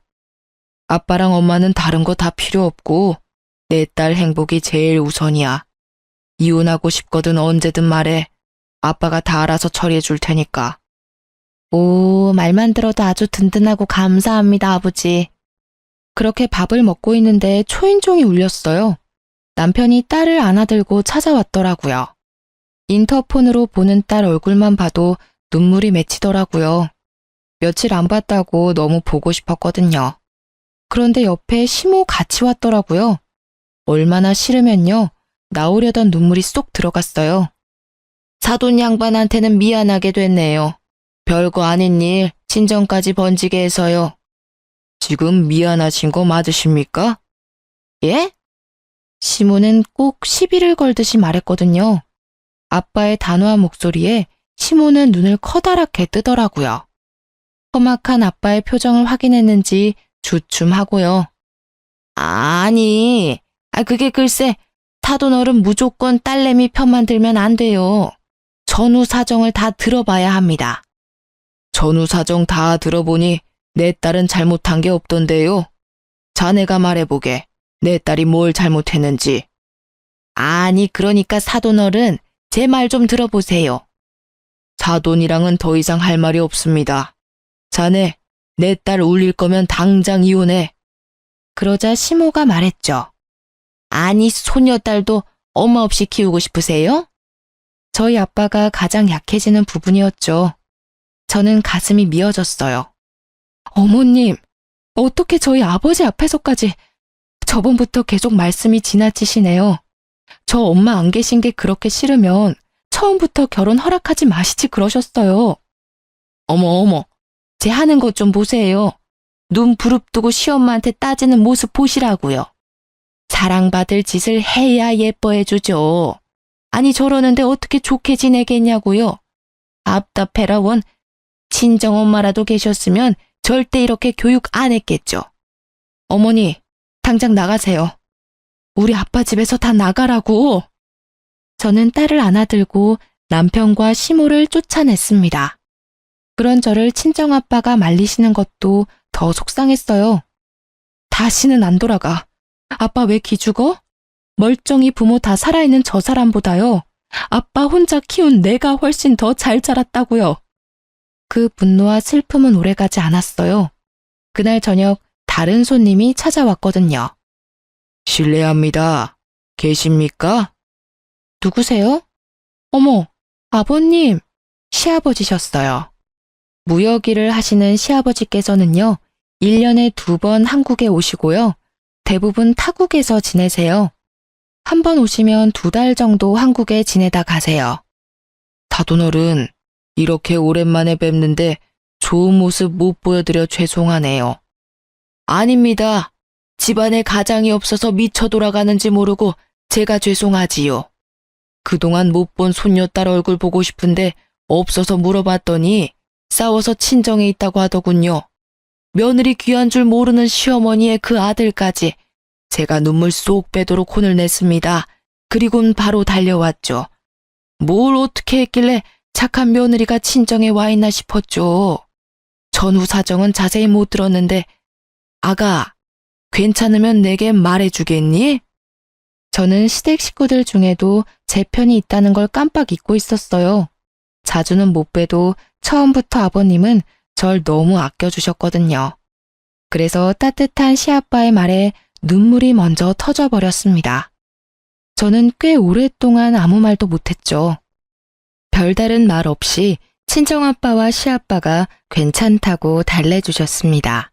아빠랑 엄마는 다른 거 다 필요 없고 내 딸 행복이 제일 우선이야. 이혼하고 싶거든 언제든 말해. 아빠가 다 알아서 처리해 줄 테니까. 오, 말만 들어도 아주 든든하고 감사합니다, 아버지. 그렇게 밥을 먹고 있는데 초인종이 울렸어요. 남편이 딸을 안아들고 찾아왔더라고요. 인터폰으로 보는 딸 얼굴만 봐도 눈물이 맺히더라고요. 며칠 안 봤다고 너무 보고 싶었거든요. 그런데 옆에 시모 같이 왔더라고요. 얼마나 싫으면요. 나오려던 눈물이 쏙 들어갔어요. 사돈 양반한테는 미안하게 됐네요. 별거 아닌 일 친정까지 번지게 해서요. 지금 미안하신 거 맞으십니까? 예? 시모는 꼭 시비를 걸듯이 말했거든요. 아빠의 단호한 목소리에 시모는 눈을 커다랗게 뜨더라고요. 험악한 아빠의 표정을 확인했는지 주춤하고요. 아니, 그게 글쎄 사돈어른 무조건 딸내미 편만 들면 안 돼요. 전후 사정을 다 들어봐야 합니다. 전후 사정 다 들어보니 내 딸은 잘못한 게 없던데요. 자네가 말해보게. 내 딸이 뭘 잘못했는지. 아니, 그러니까 사돈어른 제 말 좀 들어보세요. 사돈이랑은 더 이상 할 말이 없습니다. 자네, 내 딸 울릴 거면 당장 이혼해. 그러자 시모가 말했죠. 아니, 소녀딸도 엄마 없이 키우고 싶으세요? 저희 아빠가 가장 약해지는 부분이었죠. 저는 가슴이 미어졌어요. 어머님, 어떻게 저희 아버지 앞에서까지... 저번부터 계속 말씀이 지나치시네요. 저 엄마 안 계신 게 그렇게 싫으면 처음부터 결혼 허락하지 마시지 그러셨어요. 어머, 제 하는 것 좀 보세요. 눈 부릅뜨고 시엄마한테 따지는 모습 보시라고요. 사랑받을 짓을 해야 예뻐해주죠. 아니, 저러는데 어떻게 좋게 지내겠냐고요. 답답해라 원. 친정엄마라도 계셨으면 절대 이렇게 교육 안 했겠죠. 어머니, 당장 나가세요. 우리 아빠 집에서 다 나가라고. 저는 딸을 안아들고 남편과 시모를 쫓아냈습니다. 그런 저를 친정아빠가 말리시는 것도 더 속상했어요. 다시는 안 돌아가. 아빠 왜 기죽어? 멀쩡히 부모 다 살아있는 저 사람보다요. 아빠 혼자 키운 내가 훨씬 더 잘 자랐다고요. 그 분노와 슬픔은 오래가지 않았어요. 그날 저녁 다른 손님이 찾아왔거든요. 실례합니다. 계십니까? 누구세요? 어머, 아버님, 시아버지셨어요. 무역일을 하시는 시아버지께서는요, 1년에 2번 한국에 오시고요. 대부분 타국에서 지내세요. 한 번 오시면 2달 정도 한국에 지내다 가세요. 다돈어른, 이렇게 오랜만에 뵙는데 좋은 모습 못 보여드려 죄송하네요. 아닙니다. 집안에 가장이 없어서 미쳐 돌아가는지 모르고 제가 죄송하지요. 그동안 못 본 손녀딸 얼굴 보고 싶은데 없어서 물어봤더니 싸워서 친정에 있다고 하더군요. 며느리 귀한 줄 모르는 시어머니의 그 아들까지. 제가 눈물 쏙 빼도록 혼을 냈습니다. 그리곤 바로 달려왔죠. 뭘 어떻게 했길래 착한 며느리가 친정에 와 있나 싶었죠. 전후 사정은 자세히 못 들었는데 아가, 괜찮으면 내게 말해주겠니? 저는 시댁 식구들 중에도 제 편이 있다는 걸 깜빡 잊고 있었어요. 자주는 못 봬도 처음부터 아버님은 절 너무 아껴주셨거든요. 그래서 따뜻한 시아빠의 말에 눈물이 먼저 터져버렸습니다. 저는 꽤 오랫동안 아무 말도 못했죠. 별다른 말 없이 친정아빠와 시아빠가 괜찮다고 달래주셨습니다.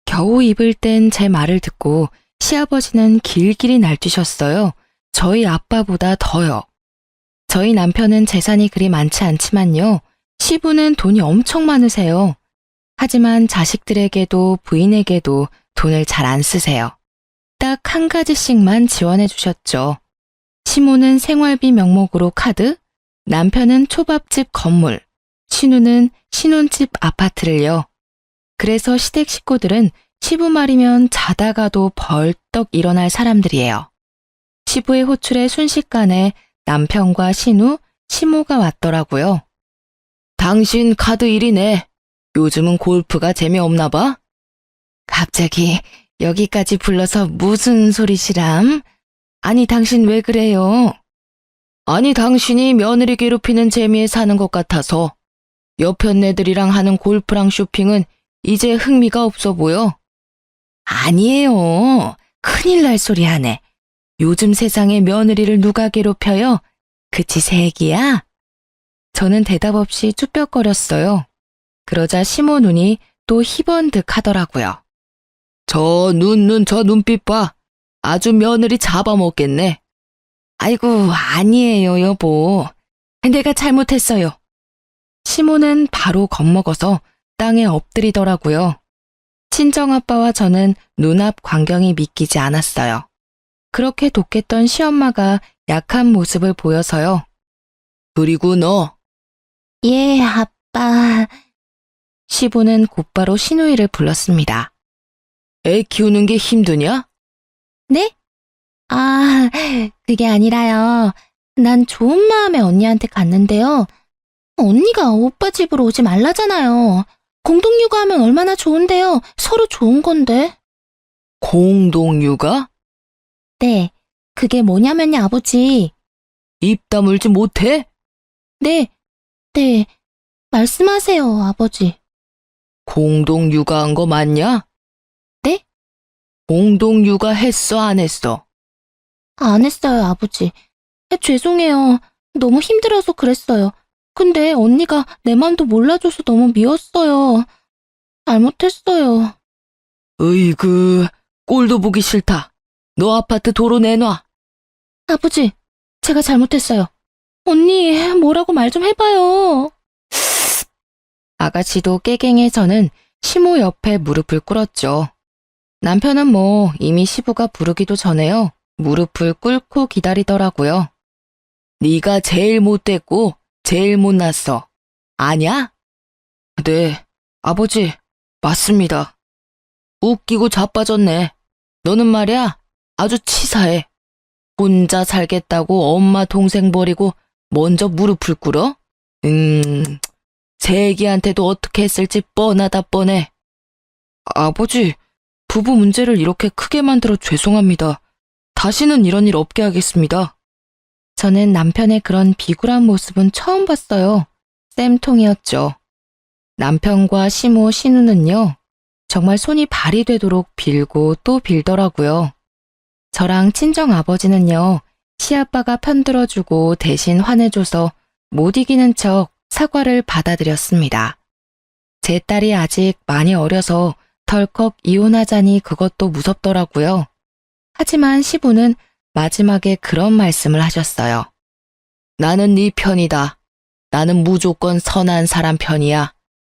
겨우 입을 땐 제 말을 듣고 시아버지는 길길이 날뛰셨어요. 저희 아빠보다 더요. 저희 남편은 재산이 그리 많지 않지만요. 시부는 돈이 엄청 많으세요. 하지만 자식들에게도 부인에게도 돈을 잘 안 쓰세요. 딱 한 가지씩만 지원해 주셨죠. 시모는 생활비 명목으로 카드, 남편은 초밥집 건물, 신우는 신혼집 아파트를요. 그래서 시댁 식구들은 시부 말이면 자다가도 벌떡 일어날 사람들이에요. 시부의 호출에 순식간에 남편과 신우, 시모가 왔더라고요. 당신 카드 일이네. 요즘은 골프가 재미없나 봐? 갑자기 여기까지 불러서 무슨 소리시람? 아니, 당신 왜 그래요? 아니, 당신이 며느리 괴롭히는 재미에 사는 것 같아서. 옆편 애들이랑 하는 골프랑 쇼핑은 이제 흥미가 없어 보여. 아니에요. 큰일 날 소리 하네. 요즘 세상에 며느리를 누가 괴롭혀요? 그치, 새끼야? 저는 대답 없이 쭈뼛거렸어요. 그러자 시모 눈이 또 희번득 하더라고요. 저 눈빛 봐. 아주 며느리 잡아먹겠네. 아이고, 아니에요, 여보. 내가 잘못했어요. 시모는 바로 겁먹어서 땅에 엎드리더라고요. 친정아빠와 저는 눈앞 광경이 믿기지 않았어요. 그렇게 독했던 시엄마가 약한 모습을 보여서요. 그리고 너. 예, 아빠. 시부는 곧바로 시누이를 불렀습니다. 애 키우는 게 힘드냐? 네? 아, 그게 아니라요. 난 좋은 마음에 언니한테 갔는데요. 언니가 오빠 집으로 오지 말라잖아요. 공동육아하면 얼마나 좋은데요. 서로 좋은 건데. 공동육아? 네, 그게 뭐냐면요, 아버지. 입 다물지 못해? 네, 말씀하세요, 아버지. 공동육아한 거 맞냐? 네? 공동육아 했어, 안 했어? 안 했어요, 아버지. 죄송해요. 너무 힘들어서 그랬어요. 근데 언니가 내 맘도 몰라줘서 너무 미웠어요. 잘못했어요. 으이그, 꼴도 보기 싫다. 너 아파트 도로 내놔. 아버지, 제가 잘못했어요. 언니, 뭐라고 말 좀 해봐요. 아가씨도 깨갱해서는 시모 옆에 무릎을 꿇었죠. 남편은 뭐 이미 시부가 부르기도 전에요. 무릎을 꿇고 기다리더라고요. 네가 제일 못됐고 제일 못났어. 아냐? 네, 아버지, 맞습니다. 웃기고 자빠졌네. 너는 말이야, 아주 치사해. 혼자 살겠다고 엄마 동생 버리고 먼저 무릎을 꿇어? 세기한테도 어떻게 했을지 뻔하다 뻔해. 아버지, 부부 문제를 이렇게 크게 만들어 죄송합니다. 다시는 이런 일 없게 하겠습니다. 저는 남편의 그런 비굴한 모습은 처음 봤어요. 쌤통이었죠. 남편과 시모, 신우는요, 정말 손이 발이 되도록 빌고 또 빌더라고요. 저랑 친정 아버지는요, 시아빠가 편들어주고 대신 화내줘서 못 이기는 척 사과를 받아들였습니다. 제 딸이 아직 많이 어려서 덜컥 이혼하자니 그것도 무섭더라고요. 하지만 시부는 마지막에 그런 말씀을 하셨어요. 나는 네 편이다. 나는 무조건 선한 사람 편이야.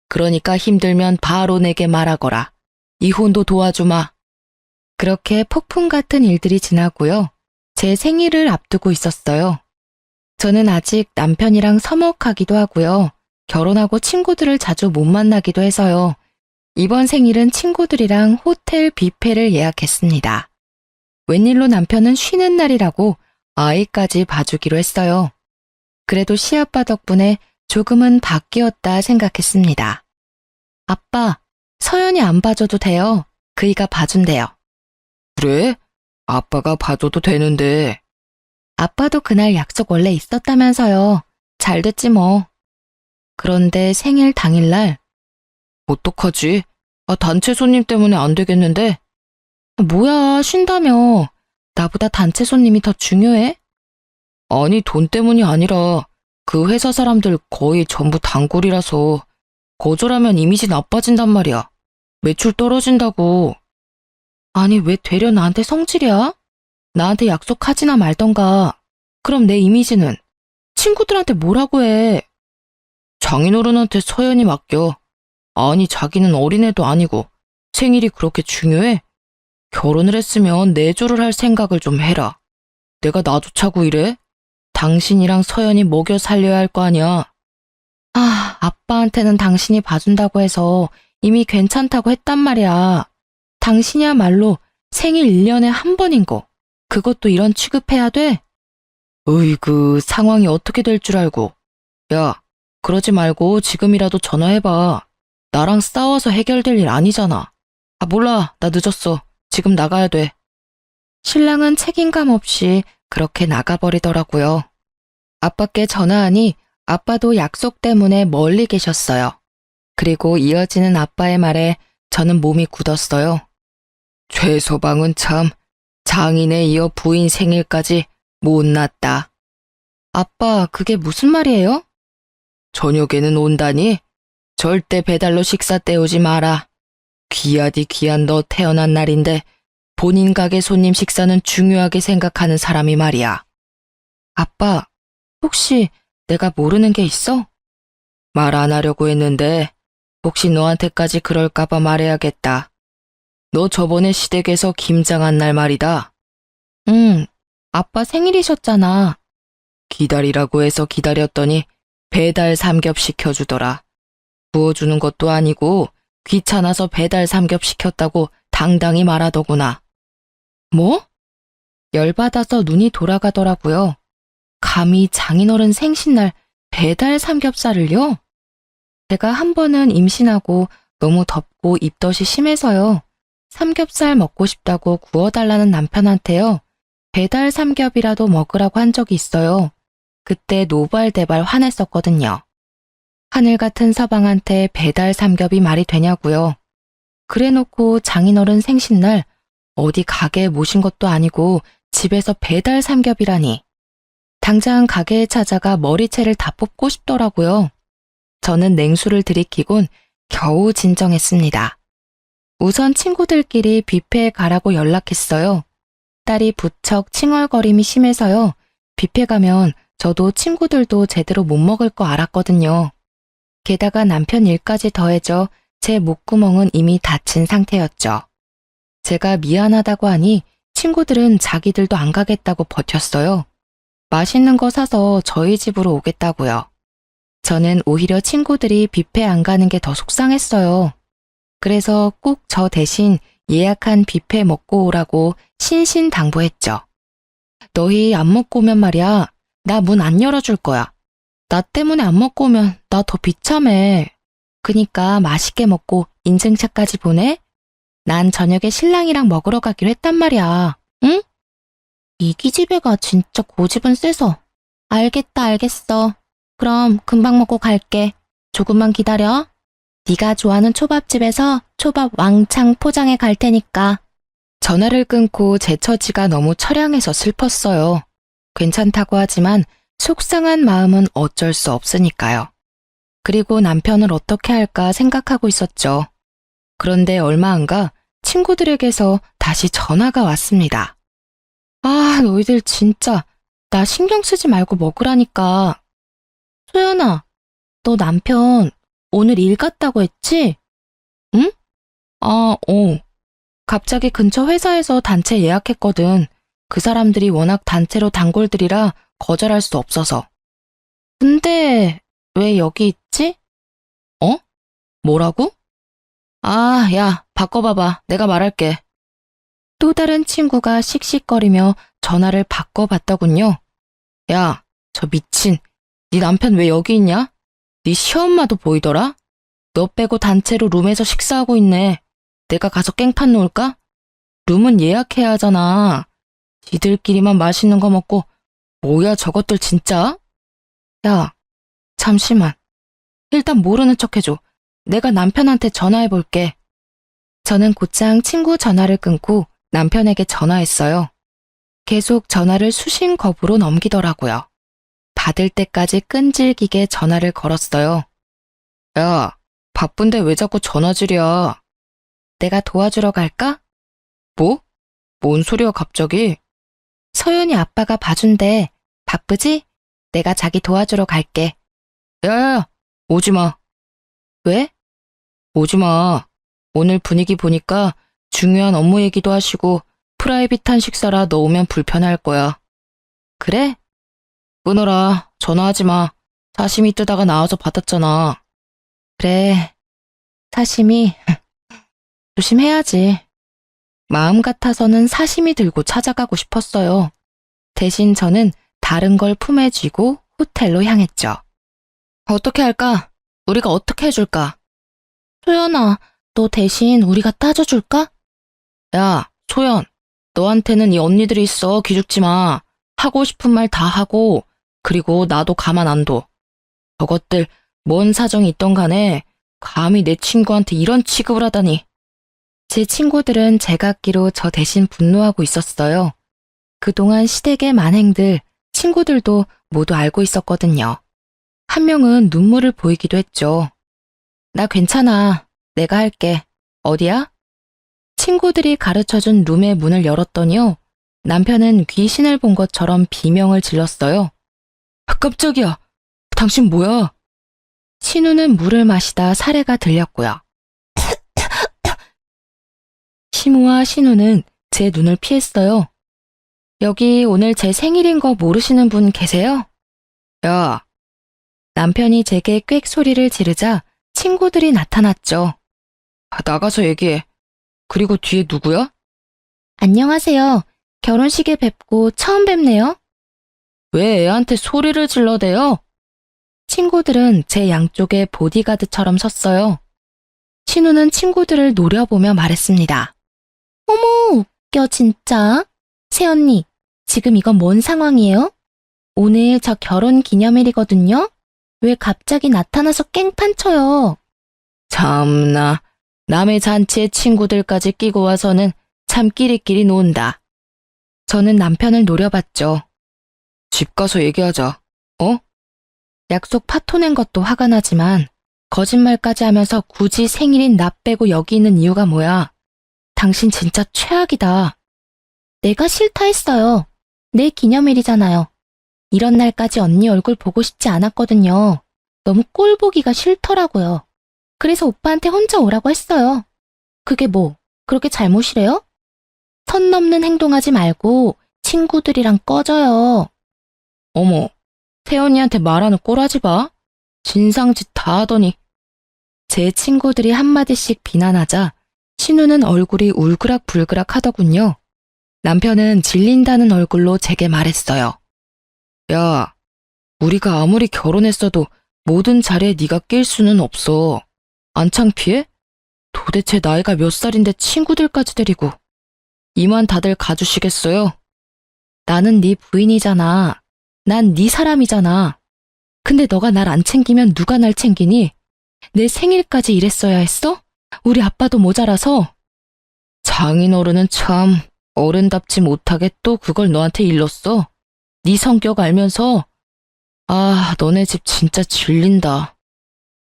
그러니까 힘들면 바로 내게 말하거라. 이혼도 도와주마. 그렇게 폭풍 같은 일들이 지나고요. 제 생일을 앞두고 있었어요. 저는 아직 남편이랑 서먹하기도 하고요. 결혼하고 친구들을 자주 못 만나기도 해서요. 이번 생일은 친구들이랑 호텔 뷔페를 예약했습니다. 웬일로 남편은 쉬는 날이라고 아이까지 봐주기로 했어요. 그래도 시아빠 덕분에 조금은 바뀌었다 생각했습니다. 아빠, 서연이 안 봐줘도 돼요. 그이가 봐준대요. 그래? 아빠가 봐줘도 되는데. 아빠도 그날 약속 원래 있었다면서요. 잘 됐지 뭐. 그런데 생일 당일날 어떡하지? 단체 손님 때문에 안 되겠는데? 뭐야, 쉰다며. 나보다 단체 손님이 더 중요해? 아니, 돈 때문이 아니라 그 회사 사람들 거의 전부 단골이라서 거절하면 이미지 나빠진단 말이야. 매출 떨어진다고. 아니, 왜 되려 나한테 성질이야? 나한테 약속하지나 말던가. 그럼 내 이미지는? 친구들한테 뭐라고 해? 장인어른한테 서연이 맡겨. 아니, 자기는 어린애도 아니고 생일이 그렇게 중요해? 결혼을 했으면 내조를 할 생각을 좀 해라. 내가 나조차고 이래? 당신이랑 서연이 먹여 살려야 할 거 아니야. 아빠한테는 당신이 봐준다고 해서 이미 괜찮다고 했단 말이야. 당신이야말로 생일 1년에 한 번인 거. 그것도 이런 취급해야 돼? 으이그, 상황이 어떻게 될 줄 알고. 야, 그러지 말고 지금이라도 전화해봐. 나랑 싸워서 해결될 일 아니잖아. 몰라, 나 늦었어. 지금 나가야 돼. 신랑은 책임감 없이 그렇게 나가버리더라고요. 아빠께 전화하니 아빠도 약속 때문에 멀리 계셨어요. 그리고 이어지는 아빠의 말에 저는 몸이 굳었어요. 최소방은 참 장인에 이어 부인 생일까지 못났다. 아빠, 그게 무슨 말이에요? 저녁에는 온다니? 절대 배달로 식사 때우지 마라. 귀하디 귀한 너 태어난 날인데 본인 가게 손님 식사는 중요하게 생각하는 사람이 말이야. 아빠, 혹시 내가 모르는 게 있어? 말 안 하려고 했는데 혹시 너한테까지 그럴까봐 말해야겠다. 너 저번에 시댁에서 김장한 날 말이다. 응, 아빠 생일이셨잖아. 기다리라고 해서 기다렸더니 배달 삼겹 시켜주더라. 구워주는 것도 아니고 귀찮아서 배달 삼겹 시켰다고 당당히 말하더구나. 뭐? 열받아서 눈이 돌아가더라고요. 감히 장인어른 생신날 배달 삼겹살을요? 제가 한 번은 임신하고 너무 덥고 입덧이 심해서요. 삼겹살 먹고 싶다고 구워달라는 남편한테요. 배달 삼겹이라도 먹으라고 한 적이 있어요. 그때 노발대발 화냈었거든요. 하늘 같은 서방한테 배달 삼겹이 말이 되냐고요. 그래놓고 장인어른 생신날 어디 가게에 모신 것도 아니고 집에서 배달 삼겹이라니. 당장 가게에 찾아가 머리채를 다 뽑고 싶더라고요. 저는 냉수를 들이키곤 겨우 진정했습니다. 우선 친구들끼리 뷔페에 가라고 연락했어요. 딸이 부쩍 칭얼거림이 심해서요. 뷔페 가면 저도 친구들도 제대로 못 먹을 거 알았거든요. 게다가 남편 일까지 더해져 제 목구멍은 이미 닫힌 상태였죠. 제가 미안하다고 하니 친구들은 자기들도 안 가겠다고 버텼어요. 맛있는 거 사서 저희 집으로 오겠다고요. 저는 오히려 친구들이 뷔페 안 가는 게 더 속상했어요. 그래서 꼭 저 대신 예약한 뷔페 먹고 오라고 신신당부했죠. 너희 안 먹고 오면 말이야. 나 문 안 열어줄 거야. 나 때문에 안 먹고 오면 나 더 비참해. 그니까 맛있게 먹고 인증샷까지 보내? 난 저녁에 신랑이랑 먹으러 가기로 했단 말이야. 응? 이 기집애가 진짜 고집은 세서. 알겠다, 알겠어. 그럼 금방 먹고 갈게. 조금만 기다려. 네가 좋아하는 초밥집에서 초밥 왕창 포장해 갈 테니까. 전화를 끊고 제 처지가 너무 처량해서 슬펐어요. 괜찮다고 하지만 속상한 마음은 어쩔 수 없으니까요. 그리고 남편을 어떻게 할까 생각하고 있었죠. 그런데 얼마 안 가 친구들에게서 다시 전화가 왔습니다. 아, 너희들 진짜 나 신경 쓰지 말고 먹으라니까. 소연아, 너 남편 오늘 일 갔다고 했지? 응? 아, 갑자기 근처 회사에서 단체 예약했거든. 그 사람들이 워낙 단체로 단골들이라 거절할 수 없어서. 근데 왜 여기 있지? 어? 뭐라고? 아, 야, 바꿔봐봐. 내가 말할게. 또 다른 친구가 씩씩거리며 전화를 바꿔봤더군요. 야, 저 미친. 네 남편 왜 여기 있냐? 네 시엄마도 보이더라? 너 빼고 단체로 룸에서 식사하고 있네. 내가 가서 깽판 놓을까? 룸은 예약해야 하잖아. 지들끼리만 맛있는 거 먹고 뭐야 저것들 진짜? 야, 잠시만. 일단 모르는 척 해줘. 내가 남편한테 전화해볼게. 저는 곧장 친구 전화를 끊고 남편에게 전화했어요. 계속 전화를 수신 거부로 넘기더라고요. 받을 때까지 끈질기게 전화를 걸었어요. 야, 바쁜데 왜 자꾸 전화질이야? 내가 도와주러 갈까? 뭐? 뭔 소리야 갑자기? 서연이 아빠가 봐준대. 바쁘지? 내가 자기 도와주러 갈게. 야야야, 오지 마. 왜? 오지 마. 오늘 분위기 보니까 중요한 업무 얘기도 하시고 프라이빗한 식사라 너 오면 불편할 거야. 그래? 끊어라. 전화하지 마. 사시미 뜨다가 나와서 받았잖아. 그래. 사시미 조심해야지. 마음 같아서는 사시미 들고 찾아가고 싶었어요. 대신 저는 다른 걸 품에 쥐고 호텔로 향했죠. 어떻게 할까? 우리가 어떻게 해줄까? 소연아, 너 대신 우리가 따져줄까? 야, 소연, 너한테는 이 언니들이 있어. 기죽지 마. 하고 싶은 말 다 하고, 그리고 나도 가만 안 둬. 저것들 뭔 사정이 있던 간에 감히 내 친구한테 이런 취급을 하다니. 제 친구들은 제각기로 저 대신 분노하고 있었어요. 그동안 시댁의 만행들 친구들도 모두 알고 있었거든요. 한 명은 눈물을 보이기도 했죠. 나 괜찮아. 내가 할게. 어디야? 친구들이 가르쳐준 룸의 문을 열었더니요. 남편은 귀신을 본 것처럼 비명을 질렀어요. 아, 깜짝이야. 당신 뭐야? 신우는 물을 마시다 사례가 들렸고요. 시무와 신우는 제 눈을 피했어요. 여기 오늘 제 생일인 거 모르시는 분 계세요? 야. 남편이 제게 꽥 소리를 지르자 친구들이 나타났죠. 나가서 얘기해. 그리고 뒤에 누구야? 안녕하세요. 결혼식에 뵙고 처음 뵙네요. 왜 애한테 소리를 질러대요? 친구들은 제 양쪽에 보디가드처럼 섰어요. 신우는 친구들을 노려보며 말했습니다. 어머, 웃겨 진짜. 새언니, 지금 이건 뭔 상황이에요? 오늘 저 결혼 기념일이거든요? 왜 갑자기 나타나서 깽판 쳐요? 참나, 남의 잔치에 친구들까지 끼고 와서는 참 끼리끼리 논다. 저는 남편을 노려봤죠. 집 가서 얘기하자. 어? 약속 파토 낸 것도 화가 나지만 거짓말까지 하면서 굳이 생일인 나 빼고 여기 있는 이유가 뭐야? 당신 진짜 최악이다. 내가 싫다 했어요. 내 기념일이잖아요. 이런 날까지 언니 얼굴 보고 싶지 않았거든요. 너무 꼴 보기가 싫더라고요. 그래서 오빠한테 혼자 오라고 했어요. 그게 뭐, 그렇게 잘못이래요? 선 넘는 행동하지 말고 친구들이랑 꺼져요. 어머, 태연이한테 말하는 꼴하지 마. 진상짓 다 하더니. 제 친구들이 한마디씩 비난하자 신우는 얼굴이 울그락불그락 하더군요. 남편은 질린다는 얼굴로 제게 말했어요. 야, 우리가 아무리 결혼했어도 모든 자리에 네가 낄 수는 없어. 안 창피해? 도대체 나이가 몇 살인데 친구들까지 데리고. 이만 다들 가주시겠어요? 나는 네 부인이잖아. 난 네 사람이잖아. 근데 너가 날 안 챙기면 누가 날 챙기니? 내 생일까지 일했어야 했어? 우리 아빠도 모자라서. 장인어른은 참 어른답지 못하게 또 그걸 너한테 일렀어. 네 성격 알면서. 아, 너네 집 진짜 질린다.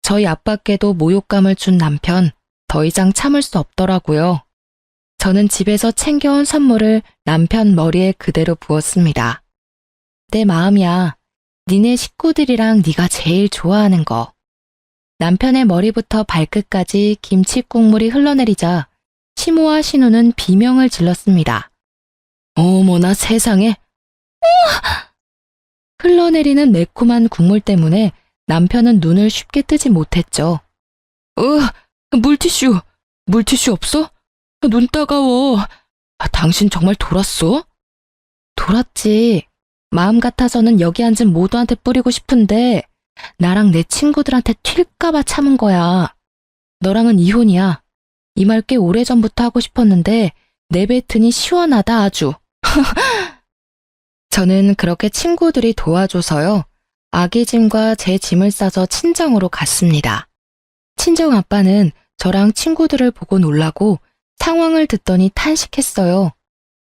저희 아빠께도 모욕감을 준 남편, 더 이상 참을 수 없더라고요. 저는 집에서 챙겨온 선물을 남편 머리에 그대로 부었습니다. 내 마음이야. 니네 식구들이랑 네가 제일 좋아하는 거. 남편의 머리부터 발끝까지 김치 국물이 흘러내리자 시모와 신우는 비명을 질렀습니다. 어머나 세상에. 흘러내리는 매콤한 국물 때문에 남편은 눈을 쉽게 뜨지 못했죠. 물티슈. 물티슈 없어? 눈 따가워. 당신 정말 돌았어? 돌았지. 마음 같아서는 여기 앉은 모두한테 뿌리고 싶은데 나랑 내 친구들한테 튈까봐 참은 거야. 너랑은 이혼이야. 이 말 꽤 오래전부터 하고 싶었는데 내뱉으니 시원하다 아주. 저는 그렇게 친구들이 도와줘서요. 아기 짐과 제 짐을 싸서 친정으로 갔습니다. 친정 아빠는 저랑 친구들을 보고 놀라고 상황을 듣더니 탄식했어요.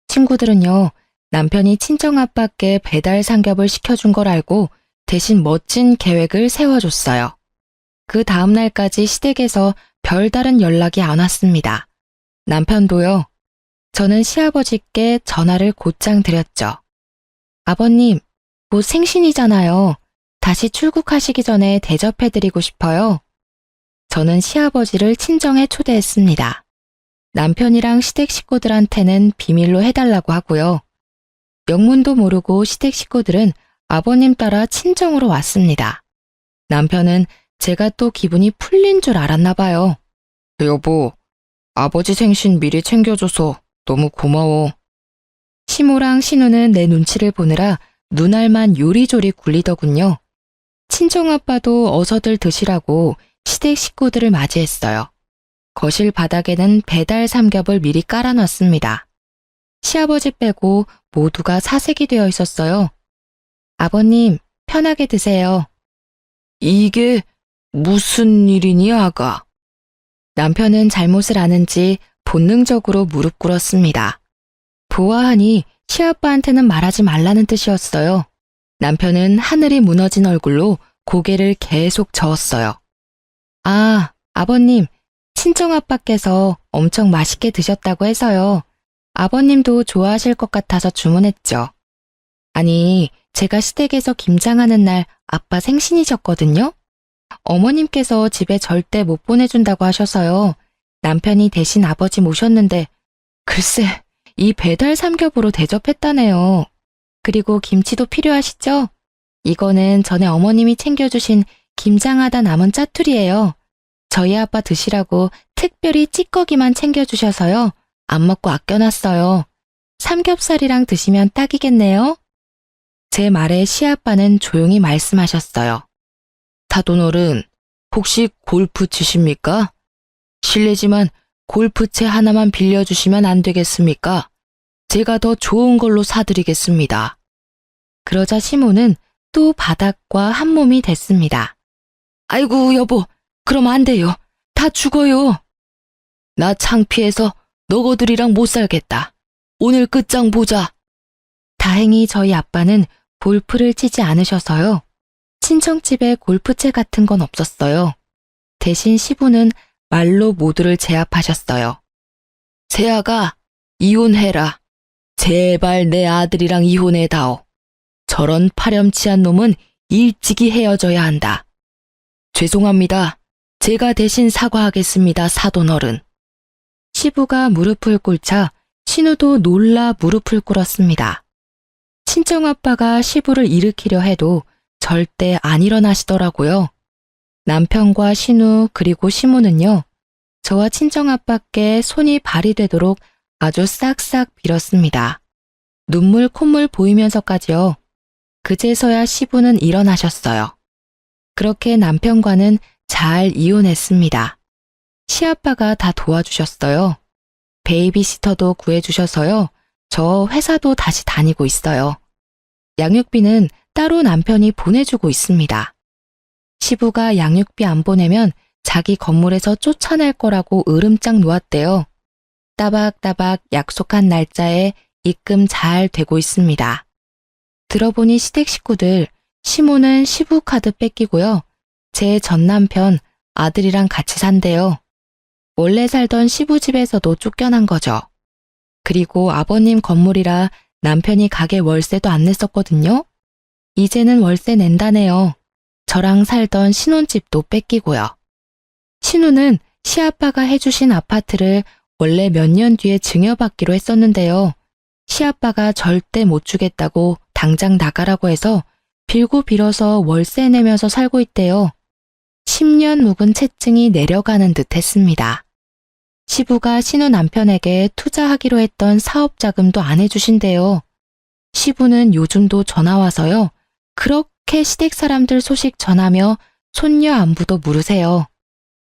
친구들은요, 남편이 친정 아빠께 배달 삼겹을 시켜준 걸 알고 대신 멋진 계획을 세워줬어요. 그 다음 날까지 시댁에서 별다른 연락이 안 왔습니다. 남편도요. 저는 시아버지께 전화를 곧장 드렸죠. 아버님, 곧 생신이잖아요. 다시 출국하시기 전에 대접해드리고 싶어요. 저는 시아버지를 친정에 초대했습니다. 남편이랑 시댁 식구들한테는 비밀로 해달라고 하고요. 명문도 모르고 시댁 식구들은 아버님 따라 친정으로 왔습니다. 남편은 제가 또 기분이 풀린 줄 알았나 봐요. 여보, 아버지 생신 미리 챙겨줘서 너무 고마워. 시모랑 신우는 내 눈치를 보느라 눈알만 요리조리 굴리더군요. 친정아빠도 어서들 드시라고 시댁 식구들을 맞이했어요. 거실 바닥에는 배달 삼겹을 미리 깔아놨습니다. 시아버지 빼고 모두가 사색이 되어 있었어요. 아버님, 편하게 드세요. 이게 무슨 일이니, 아가? 남편은 잘못을 아는지 본능적으로 무릎 꿇었습니다. 보아하니 시아빠한테는 말하지 말라는 뜻이었어요. 남편은 하늘이 무너진 얼굴로 고개를 계속 저었어요. 아, 아버님, 친정아빠께서 엄청 맛있게 드셨다고 해서요. 아버님도 좋아하실 것 같아서 주문했죠. 아니, 제가 시댁에서 김장하는 날 아빠 생신이셨거든요? 어머님께서 집에 절대 못 보내준다고 하셔서요. 남편이 대신 아버지 모셨는데 글쎄, 이 배달 삼겹으로 대접했다네요. 그리고 김치도 필요하시죠? 이거는 전에 어머님이 챙겨주신 김장하다 남은 짜투리예요. 저희 아빠 드시라고 특별히 찌꺼기만 챙겨주셔서요. 안 먹고 아껴놨어요. 삼겹살이랑 드시면 딱이겠네요. 제 말에 시아빠는 조용히 말씀하셨어요. 사돈어른, 혹시 골프 치십니까? 실례지만 골프채 하나만 빌려주시면 안 되겠습니까? 제가 더 좋은 걸로 사드리겠습니다. 그러자 시모는 또 바닥과 한 몸이 됐습니다. 아이고 여보, 그럼 안 돼요. 다 죽어요. 나 창피해서 너거들이랑 못 살겠다. 오늘 끝장 보자. 다행히 저희 아빠는 골프를 치지 않으셔서요. 친정집에 골프채 같은 건 없었어요. 대신 시부는 말로 모두를 제압하셨어요. 세아가 이혼해라. 제발 내 아들이랑 이혼해다오. 저런 파렴치한 놈은 일찍이 헤어져야 한다. 죄송합니다. 제가 대신 사과하겠습니다, 사돈어른. 시부가 무릎을 꿇자 신우도 놀라 무릎을 꿇었습니다. 친정아빠가 시부를 일으키려 해도 절대 안 일어나시더라고요. 남편과 신우 그리고 시모는요. 저와 친정아빠께 손이 발이 되도록 아주 싹싹 빌었습니다. 눈물 콧물 보이면서까지요. 그제서야 시부는 일어나셨어요. 그렇게 남편과는 잘 이혼했습니다. 시아빠가 다 도와주셨어요. 베이비시터도 구해주셔서요. 저 회사도 다시 다니고 있어요. 양육비는 따로 남편이 보내주고 있습니다. 시부가 양육비 안 보내면 자기 건물에서 쫓아낼 거라고 으름장 놓았대요. 따박따박 약속한 날짜에 입금 잘 되고 있습니다. 들어보니 시댁 식구들, 시모는 시부 카드 뺏기고요. 제 전 남편, 아들이랑 같이 산대요. 원래 살던 시부 집에서도 쫓겨난 거죠. 그리고 아버님 건물이라 남편이 가게 월세도 안 냈었거든요. 이제는 월세 낸다네요. 저랑 살던 신혼집도 뺏기고요. 신우는 시아빠가 해주신 아파트를 원래 몇 년 뒤에 증여받기로 했었는데요. 시아빠가 절대 못 주겠다고 당장 나가라고 해서 빌고 빌어서 월세 내면서 살고 있대요. 10년 묵은 채증이 내려가는 듯 했습니다. 시부가 신우 남편에게 투자하기로 했던 사업 자금도 안 해주신대요. 시부는 요즘도 전화 와서요. 그렇게 시댁 사람들 소식 전하며 손녀 안부도 물으세요.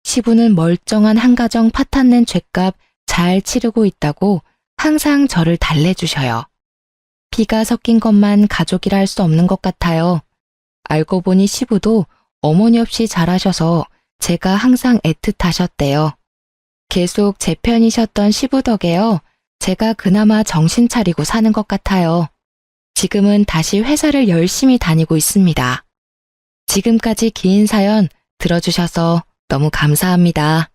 시부는 멀쩡한 한가정 파탄낸 죗값 잘 치르고 있다고 항상 저를 달래주셔요. 피가 섞인 것만 가족이라 할 수 없는 것 같아요. 알고 보니 시부도 어머니 없이 자라셔서 제가 항상 애틋하셨대요. 계속 제 편이셨던 시부 덕에요. 제가 그나마 정신 차리고 사는 것 같아요. 지금은 다시 회사를 열심히 다니고 있습니다. 지금까지 긴 사연 들어주셔서 너무 감사합니다.